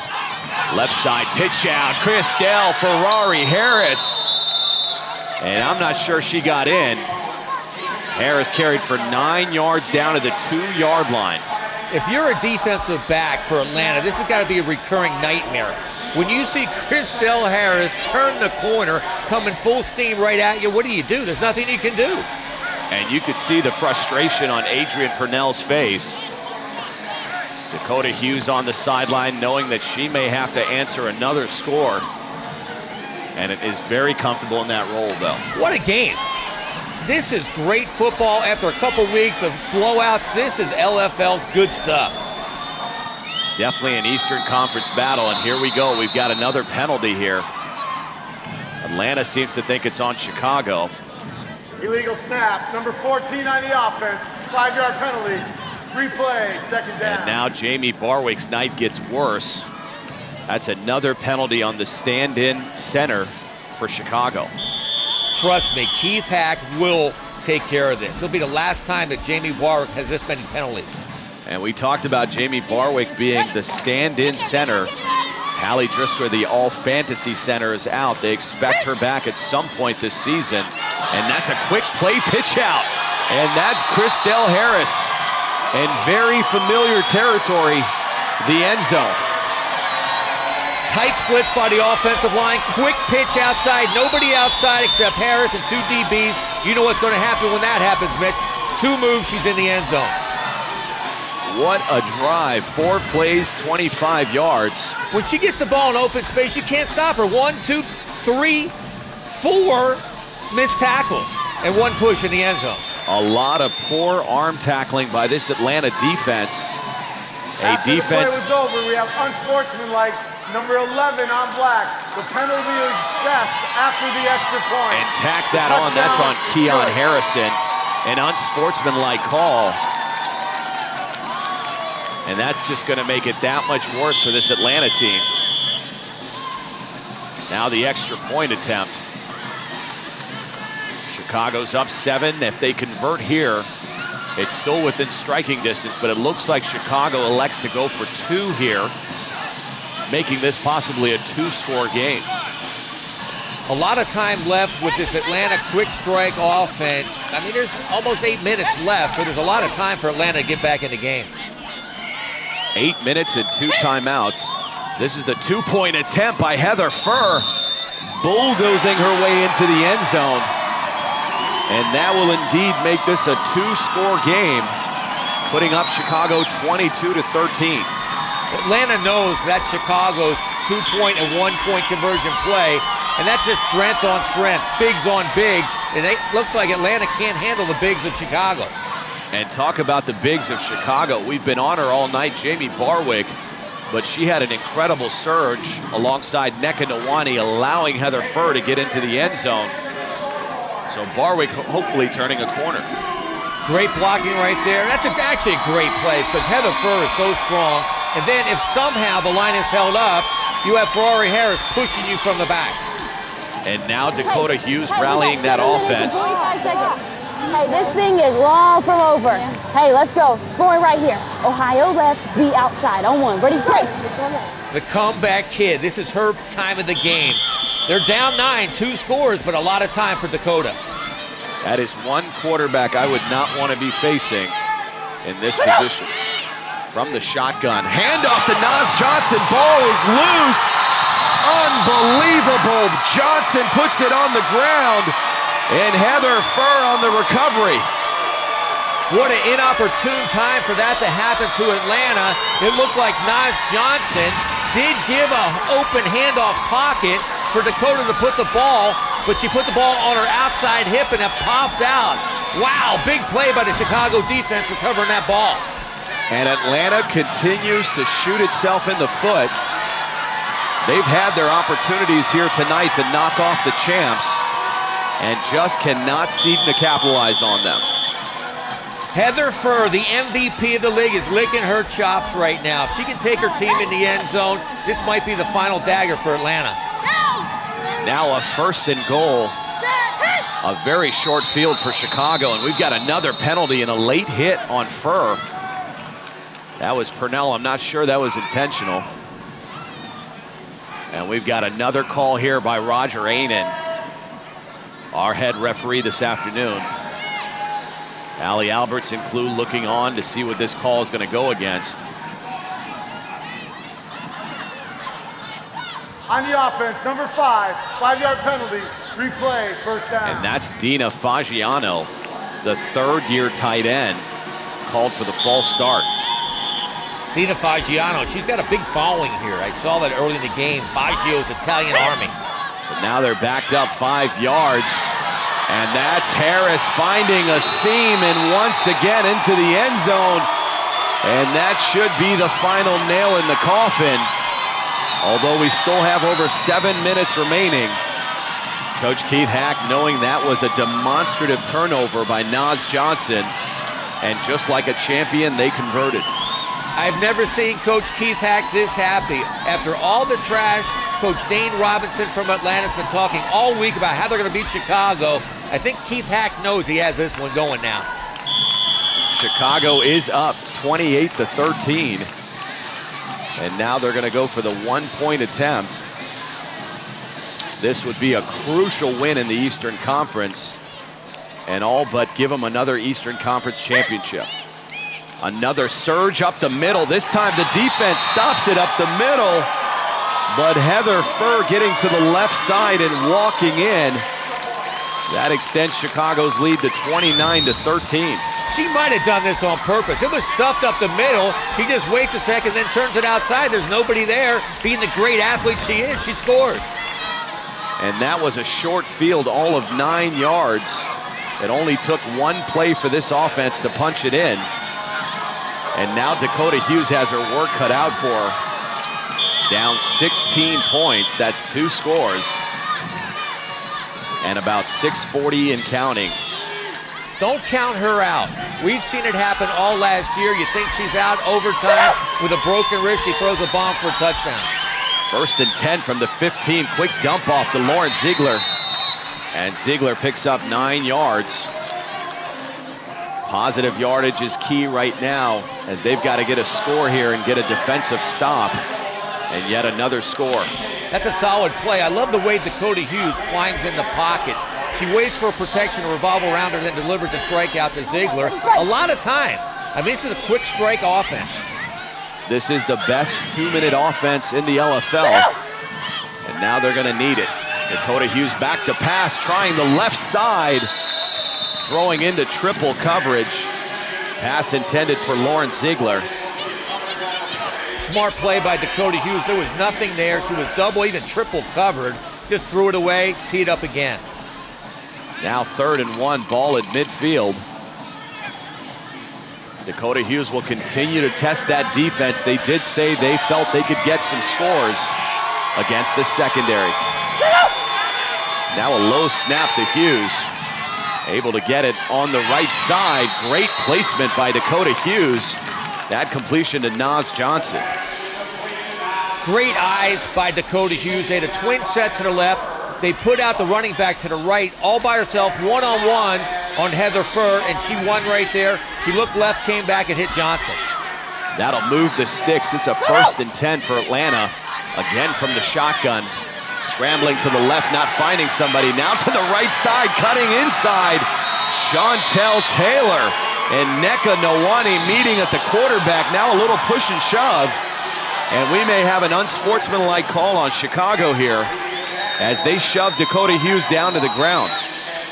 Left side pitch out, Christelle Ferrari Harris. And I'm not sure she got in. Harris carried for 9 yards down to the 2-yard line. If you're a defensive back for Atlanta, this has got to be a recurring nightmare. When you see Christelle Harris turn the corner, coming full steam right at you, what do? There's nothing you can do. And you could see the frustration on Adrian Purnell's face. Dakota Hughes on the sideline, knowing that she may have to answer another score. And it is very comfortable in that role, though. What a game. This is great football after a couple weeks of blowouts. This is LFL good stuff. Definitely an Eastern Conference battle, and here we go. We've got another penalty here. Atlanta seems to think it's on Chicago. Illegal snap, number 14 on the offense, 5-yard penalty. Replay, second down. And now Jamie Barwick's night gets worse. That's another penalty on the stand-in center for Chicago. Trust me, Keith Hack will take care of this. It'll be the last time that Jamie Barwick has this many penalties. And we talked about Jamie Barwick being the stand-in center. Hallie Driscoll, the all-fantasy center, is out. They expect her back at some point this season. And that's a quick play pitch out. And that's Christelle Harris. In very familiar territory, the end zone. Tight split by the offensive line. Quick pitch outside. Nobody outside except Harris and 2 DBs. You know what's going to happen when that happens, Mitch. 2 moves, she's in the end zone. What a drive. 4 plays, 25 yards. When she gets the ball in open space, you can't stop her. 1, 2, 3, 4 missed tackles and 1 push in the end zone. A lot of poor arm tackling by this Atlanta defense. After the play was over, we have unsportsmanlike number 11 on black. The penalty is best after the extra point. And tack that on. That's on Keon Harrison. An unsportsmanlike call. And that's just going to make it that much worse for this Atlanta team. Now the extra point attempt. Chicago's up 7. If they convert here, it's still within striking distance, but it looks like Chicago elects to go for 2 here, making this possibly a 2-score game. A lot of time left with this Atlanta quick strike offense. I mean, there's almost 8 minutes left, so there's a lot of time for Atlanta to get back in the game. 8 minutes and 2 timeouts. This is the 2-point attempt by Heather Furr, bulldozing her way into the end zone. And that will indeed make this a 2-score game, putting up Chicago 22-13. Atlanta knows that's Chicago's 2-point and 1-point conversion play, and that's just strength on strength, bigs on bigs, and it looks like Atlanta can't handle the bigs of Chicago. And talk about the bigs of Chicago. We've been on her all night, Jamie Barwick, but she had an incredible surge alongside Nneka Nwani, allowing Heather Furr to get into the end zone. So Barwick hopefully turning a corner. Great blocking right there. That's actually a great play because Heather Furr is so strong. And then if somehow the line is held up, you have Ferrari Harris pushing you from the back. And now Dakota Hughes rallying that offense. 25 seconds. Hey, this thing is long from over. Hey, let's go. Scoring right here. Ohio left, be outside on 1. Ready, break. The comeback kid. This is her time of the game. They're down 9, 2 scores, but a lot of time for Dakota. That is one quarterback I would not want to be facing in this position. From the shotgun, handoff to Naz Johnson, ball is loose. Unbelievable, Johnson puts it on the ground, and Heather Furr on the recovery. What an inopportune time for that to happen to Atlanta. It looked like Naz Johnson did give an open handoff pocket for Dakota to put the ball, but she put the ball on her outside hip and it popped out. Wow, big play by the Chicago defense recovering that ball. And Atlanta continues to shoot itself in the foot. They've had their opportunities here tonight to knock off the champs. and just cannot seem to capitalize on them. Heather Furr, the MVP of the league, is licking her chops right now. If she can take her team in the end zone, this might be the final dagger for Atlanta. Now a 1st and goal. A very short field for Chicago, and we've got another penalty and a late hit on Furr. That was Purnell. I'm not sure that was intentional. And we've got another call here by Roger Ainen, our head referee this afternoon. Allie Alberts and Clue looking on to see what this call is going to go against. On the offense, number 5, 5-yard penalty, replay, first down. And that's Dina Fagiano, the third-year tight end, called for the false start. Dina Fagiano, she's got a big following here. I saw that early in the game, Faggio's Italian Army. But now they're backed up 5 yards. And that's Harris finding a seam and once again into the end zone. And that should be the final nail in the coffin. Although we still have over 7 minutes remaining. Coach Keith Hack knowing that was a demonstrative turnover by Naz Johnson. And just like a champion, they converted. I've never seen Coach Keith Hack this happy. After all the trash, Coach Dane Robinson from Atlanta has been talking all week about how they're going to beat Chicago. I think Keith Hack knows he has this one going now. Chicago is up 28-13. And now they're going to go for the 1-point attempt. This would be a crucial win in the Eastern Conference and all but give them another Eastern Conference championship. Another surge up the middle. This time the defense stops it up the middle. But Heather Furr getting to the left side and walking in. That extends Chicago's lead to 29-13. She might have done this on purpose. It was stuffed up the middle. She just waits a second, then turns it outside. There's nobody there. Being the great athlete she is, she scores. And that was a short field, all of 9 yards. It only took one play for this offense to punch it in. And now Dakota Hughes has her work cut out for her. Down 16 points, that's 2 scores. And about 6:40 and counting. Don't count her out. We've seen it happen all last year. You think she's out overtime with a broken wrist, she throws a bomb for a touchdown. 1st and 10 from the 15, quick dump off to Lauren Ziegler. And Ziegler picks up 9 yards. Positive yardage is key right now as they've got to get a score here and get a defensive stop. And yet another score. That's a solid play. I love the way Dakota Hughes climbs in the pocket. She waits for protection to revolve around her, then delivers a strikeout to Ziegler. A lot of time. I mean, this is a quick strike offense. This is the best 2-minute offense in the LFL. And now they're going to need it. Dakota Hughes back to pass, trying the left side. Throwing into triple coverage. Pass intended for Lauren Ziegler. Smart play by Dakota Hughes. There was nothing there. She was double, even triple covered. Just threw it away, teed up again. Now 3rd and 1, ball at midfield. Dakota Hughes will continue to test that defense. They did say they felt they could get some scores against the secondary. Now a low snap to Hughes. Able to get it on the right side. Great placement by Dakota Hughes. That completion to Naz Johnson. Great eyes by Dakota Hughes. They had a twin set to the left. They put out the running back to the right, all by herself, one-on-one on Heather Furr, and she won right there. She looked left, came back, and hit Johnson. That'll move the sticks. It's a 1st and 10 for Atlanta. Again from the shotgun. Scrambling to the left, not finding somebody. Now to the right side, cutting inside. Chantel Taylor and Nneka Nwani meeting at the quarterback. Now a little push and shove. And we may have an unsportsmanlike call on Chicago here as they shove Dakota Hughes down to the ground.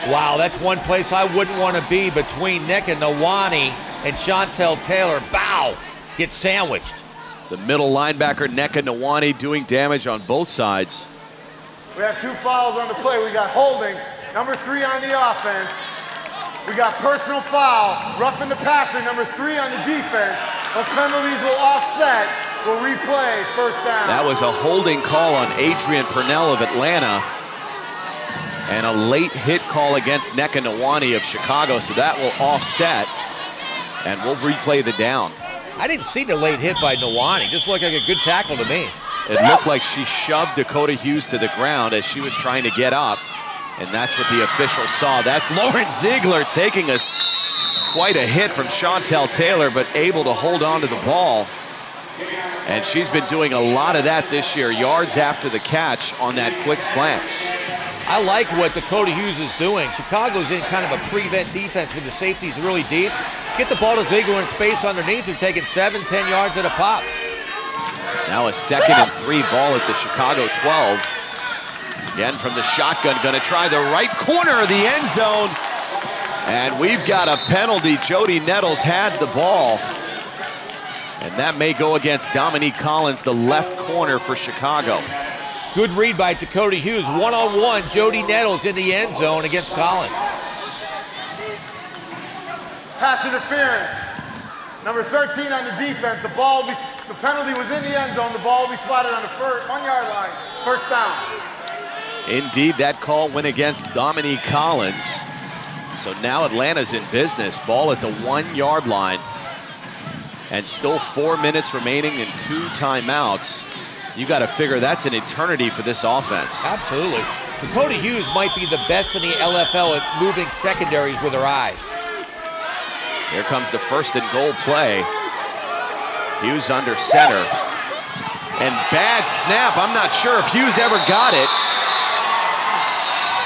Wow, that's one place I wouldn't want to be, between Nneka Nwani and Chantel Taylor. Bow! Get sandwiched. The middle linebacker, Nneka Nwani, doing damage on both sides. We have 2 fouls on the play. We got holding, number 3 on the offense. We got personal foul, roughing the passer, number 3 on the defense. Those penalties will offset. We'll replay, first down. That was a holding call on Adrian Purnell of Atlanta. and a late hit call against Nneka Nwani of Chicago, so that will offset, and we'll replay the down. I didn't see the late hit by Nwani. Just looked like a good tackle to me. It looked like she shoved Dakota Hughes to the ground as she was trying to get up, and that's what the official saw. That's Lauren Ziegler taking quite a hit from Chantel Taylor, but able to hold on to the ball. And she's been doing a lot of that this year, yards after the catch on that quick slant. I like what Dakota Hughes is doing. Chicago's in kind of a prevent defense with the safeties really deep. Get the ball to Ziegler in space underneath. They're taking 7-10 yards at a pop. Now a 2nd and 3 ball at the Chicago 12. Again from the shotgun, gonna try the right corner of the end zone. And we've got a penalty. Jody Nettles had the ball. And that may go against Dominique Collins, the left corner for Chicago. Good read by Dakota Hughes. One-on-one, Jody Nettles in the end zone against Collins. Pass interference. Number 13 on the defense. The penalty was in the end zone. The ball will be spotted on the 1-yard line. First down. Indeed, that call went against Dominique Collins. So now Atlanta's in business. Ball at the 1-yard line. And still 4 minutes remaining and 2 timeouts. You got to figure that's an eternity for this offense. Absolutely. Dakota Hughes might be the best in the LFL at moving secondaries with her eyes. Here comes the 1st and goal play. Hughes under center. And bad snap. I'm not sure if Hughes ever got it.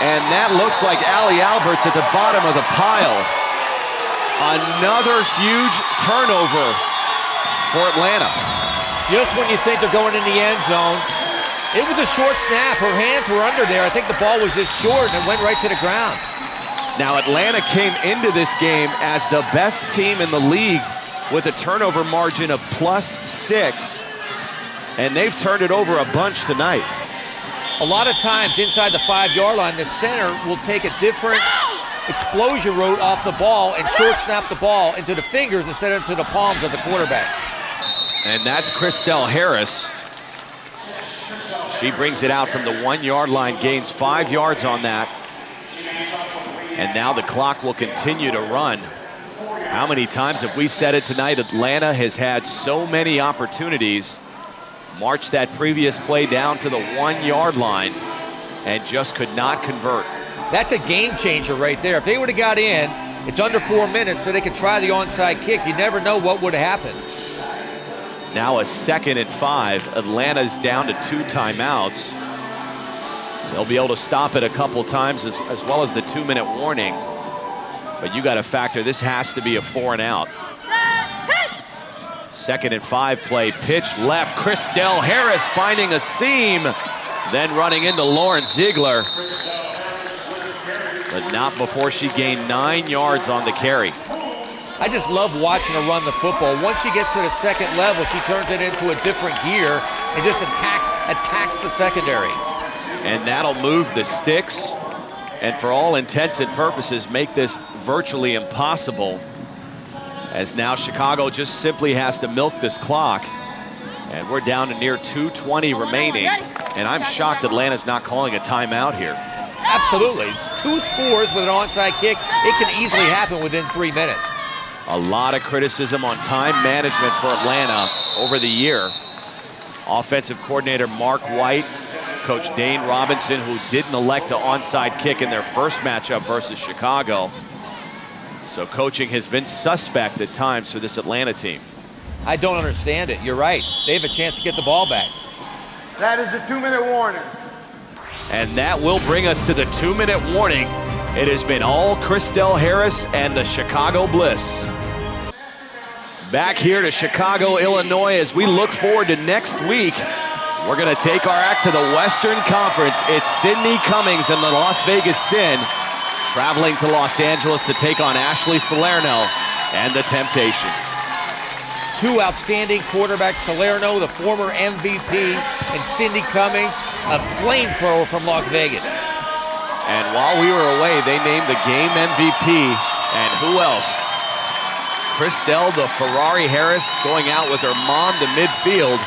And that looks like Allie Alberts at the bottom of the pile. Another huge turnover for Atlanta. Just when you think they're going in the end zone, it was a short snap. Her hands were under there. I think the ball was just short and it went right to the ground. Now Atlanta came into this game as the best team in the league with a turnover margin of +6. And they've turned it over a bunch tonight. A lot of times inside the 5-yard line, the center will take a different explosion route off the ball and short snap the ball into the fingers instead of into the palms of the quarterback. And that's Christelle Harris. She brings it out from the 1-yard line, gains 5 yards on that. And now the clock will continue to run. How many times have we said it tonight? Atlanta has had so many opportunities. Marched that previous play down to the 1-yard line and just could not convert. That's a game changer right there. If they would have got in, it's under 4 minutes so they could try the onside kick. You never know what would have happened. Now a 2nd and 5. Atlanta's down to 2 timeouts. They'll be able to stop it a couple times as well as the 2-minute warning. But you got to factor this has to be a 4 and out. 2nd and 5 play, pitch left. Christelle Harris finding a seam, then running into Lauren Ziegler. But not before she gained 9 yards on the carry. I just love watching her run the football. Once she gets to the 2nd level, she turns it into a different gear and just attacks the secondary. And that'll move the sticks, and for all intents and purposes, make this virtually impossible, as now Chicago just simply has to milk this clock. And we're down to near 2:20 remaining, and I'm shocked Atlanta's not calling a timeout here. Absolutely. It's 2 scores with an onside kick. It can easily happen within 3 minutes. A lot of criticism on time management for Atlanta over the year. Offensive coordinator Mark White, Coach Dane Robinson, who didn't elect an onside kick in their first matchup versus Chicago. So coaching has been suspect at times for this Atlanta team. I don't understand it. You're right. They have a chance to get the ball back. That is a 2-minute warning. And that will bring us to the 2-minute warning. It has been all Christelle Harris and the Chicago Bliss. Back here to Chicago, Illinois, as we look forward to next week. We're going to take our act to the Western Conference. It's Sydney Cummings and the Las Vegas Sin traveling to Los Angeles to take on Ashley Salerno and the Temptation. 2 outstanding quarterbacks, Salerno, the former MVP, and Cindy Cummings, a flamethrower from Las Vegas. And while we were away, they named the game MVP. And who else? Christelle the Ferrari Harris going out with her mom to midfield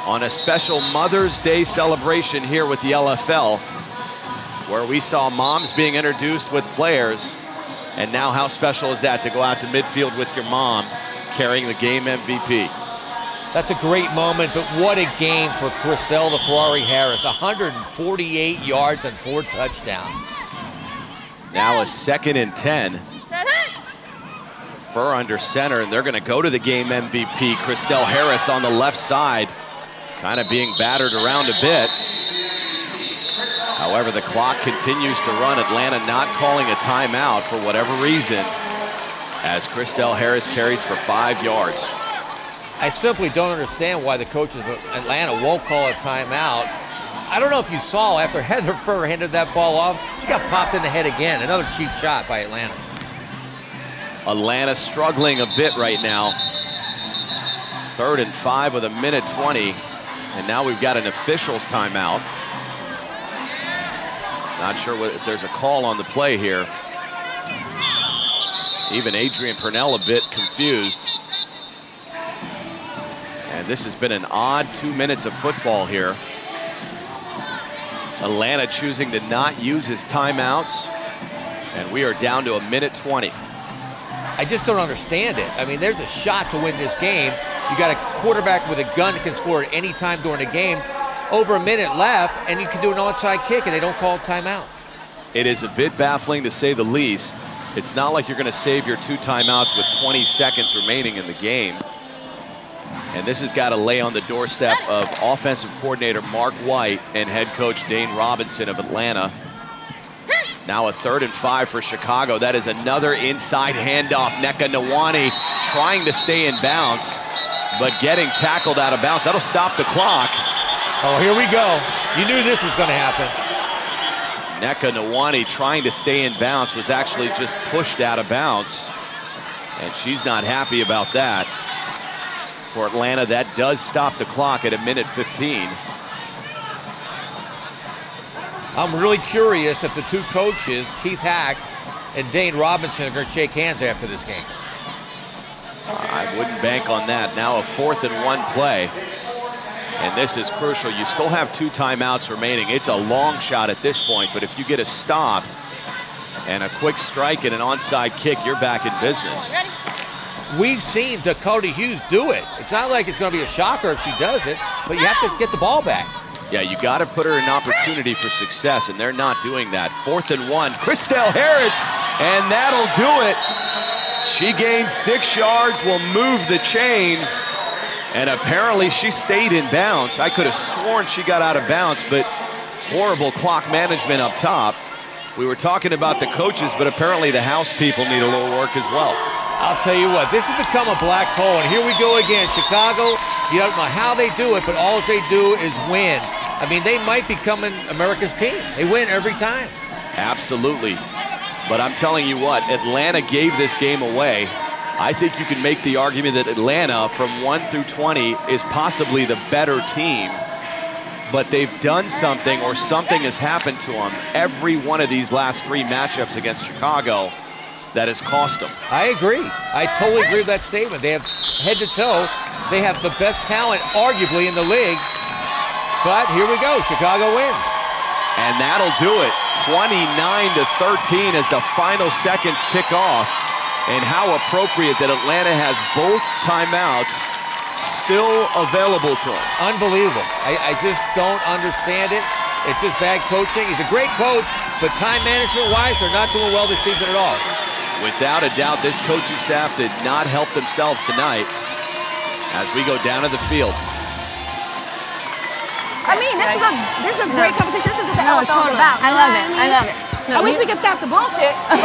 on a special Mother's Day celebration here with the LFL. where we saw moms being introduced with players. And now how special is that to go out to midfield with your mom carrying the game MVP? That's a great moment, but what a game for Christelle the Ferrari Harris. 148 yards and 4 touchdowns. Now a 2nd and 10. Fur under center, and they're going to go to the game MVP. Christelle Harris on the left side, kind of being battered around a bit. However, the clock continues to run. Atlanta not calling a timeout for whatever reason, as Christelle Harris carries for 5 yards. I simply don't understand why the coaches of Atlanta won't call a timeout. I don't know if you saw after Heather Furr handed that ball off, she got popped in the head again. Another cheap shot by Atlanta. Atlanta struggling a bit right now. 3rd and 5 with 1:20. And now we've got an official's timeout. Not sure if there's a call on the play here. Even Adrian Purnell a bit confused. And this has been an odd 2 minutes of football here. Atlanta choosing to not use his timeouts. And we are down to 1:20. I just don't understand it. I mean, there's a shot to win this game. You got a quarterback with a gun that can score at any time during the game. Over a minute left, and you can do an onside kick, and they don't call a timeout. It is a bit baffling to say the least. It's not like you're going to save your 2 timeouts with 20 seconds remaining in the game. And this has got to lay on the doorstep of offensive coordinator Mark White and head coach Dane Robinson of Atlanta. Now a 3rd and 5 for Chicago. That is another inside handoff. Nneka Nwani trying to stay in bounds, but getting tackled out of bounds. That'll stop the clock. Oh, here we go. You knew this was going to happen. Nneka Nwani trying to stay in bounds was actually just pushed out of bounds. And she's not happy about that. For Atlanta, that does stop the clock at 1:15. I'm really curious if the 2 coaches, Keith Hack and Dane Robinson, are going to shake hands after this game. I wouldn't bank on that. Now a 4th and 1 play. And this is crucial. You still have 2 timeouts remaining. It's a long shot at this point, but if you get a stop and a quick strike and an onside kick, you're back in business. We've seen Dakota Hughes do it. It's not like it's going to be a shocker if she does it, but you have to get the ball back. Yeah, you got to put her in opportunity for success, and they're not doing that. 4th and 1, Christelle Harris, and that'll do it. She gains 6 yards, will move the chains, and apparently she stayed in bounds. I could have sworn she got out of bounds, but horrible clock management up top. We were talking about the coaches, but apparently the house people need a little work as well. I'll tell you what, this has become a black hole, and here we go again. Chicago, you don't know how they do it, but all they do is win. I mean, they might become America's team. They win every time. Absolutely. But I'm telling you what, Atlanta gave this game away. I think you can make the argument that Atlanta, from 1 through 20, is possibly the better team. But they've done something, or something has happened to them every one of these last 3 matchups against Chicago that has cost them. I agree. I totally agree with that statement. They have head to toe. They have the best talent, arguably, in the league. But here we go. Chicago wins. And that'll do it. 29-13 as the final seconds tick off. And how appropriate that Atlanta has both timeouts still available to him. Unbelievable. I just don't understand it. It's just bad coaching. He's a great coach, but time management-wise, they're not doing well this season at all. Without a doubt, this coaching staff did not help themselves tonight as we go down to the field. I mean, this is a great competition. This is what the NFL is about. I love it. I love it. I wish we could stop the bullshit, but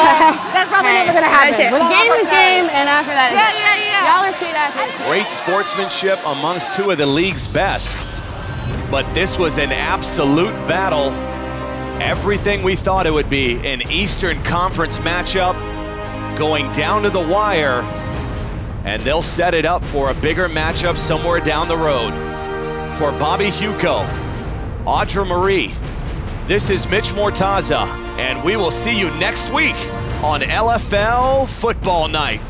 that's probably never going to happen. Game is game, and after that, yeah. Y'all are sweet after. Great sportsmanship amongst 2 of the league's best. But this was an absolute battle. Everything we thought it would be. An Eastern Conference matchup going down to the wire. And they'll set it up for a bigger matchup somewhere down the road. For Bobby Huco, Audra Marie, this is Mitch Mortaza, and we will see you next week on LFL Football Night.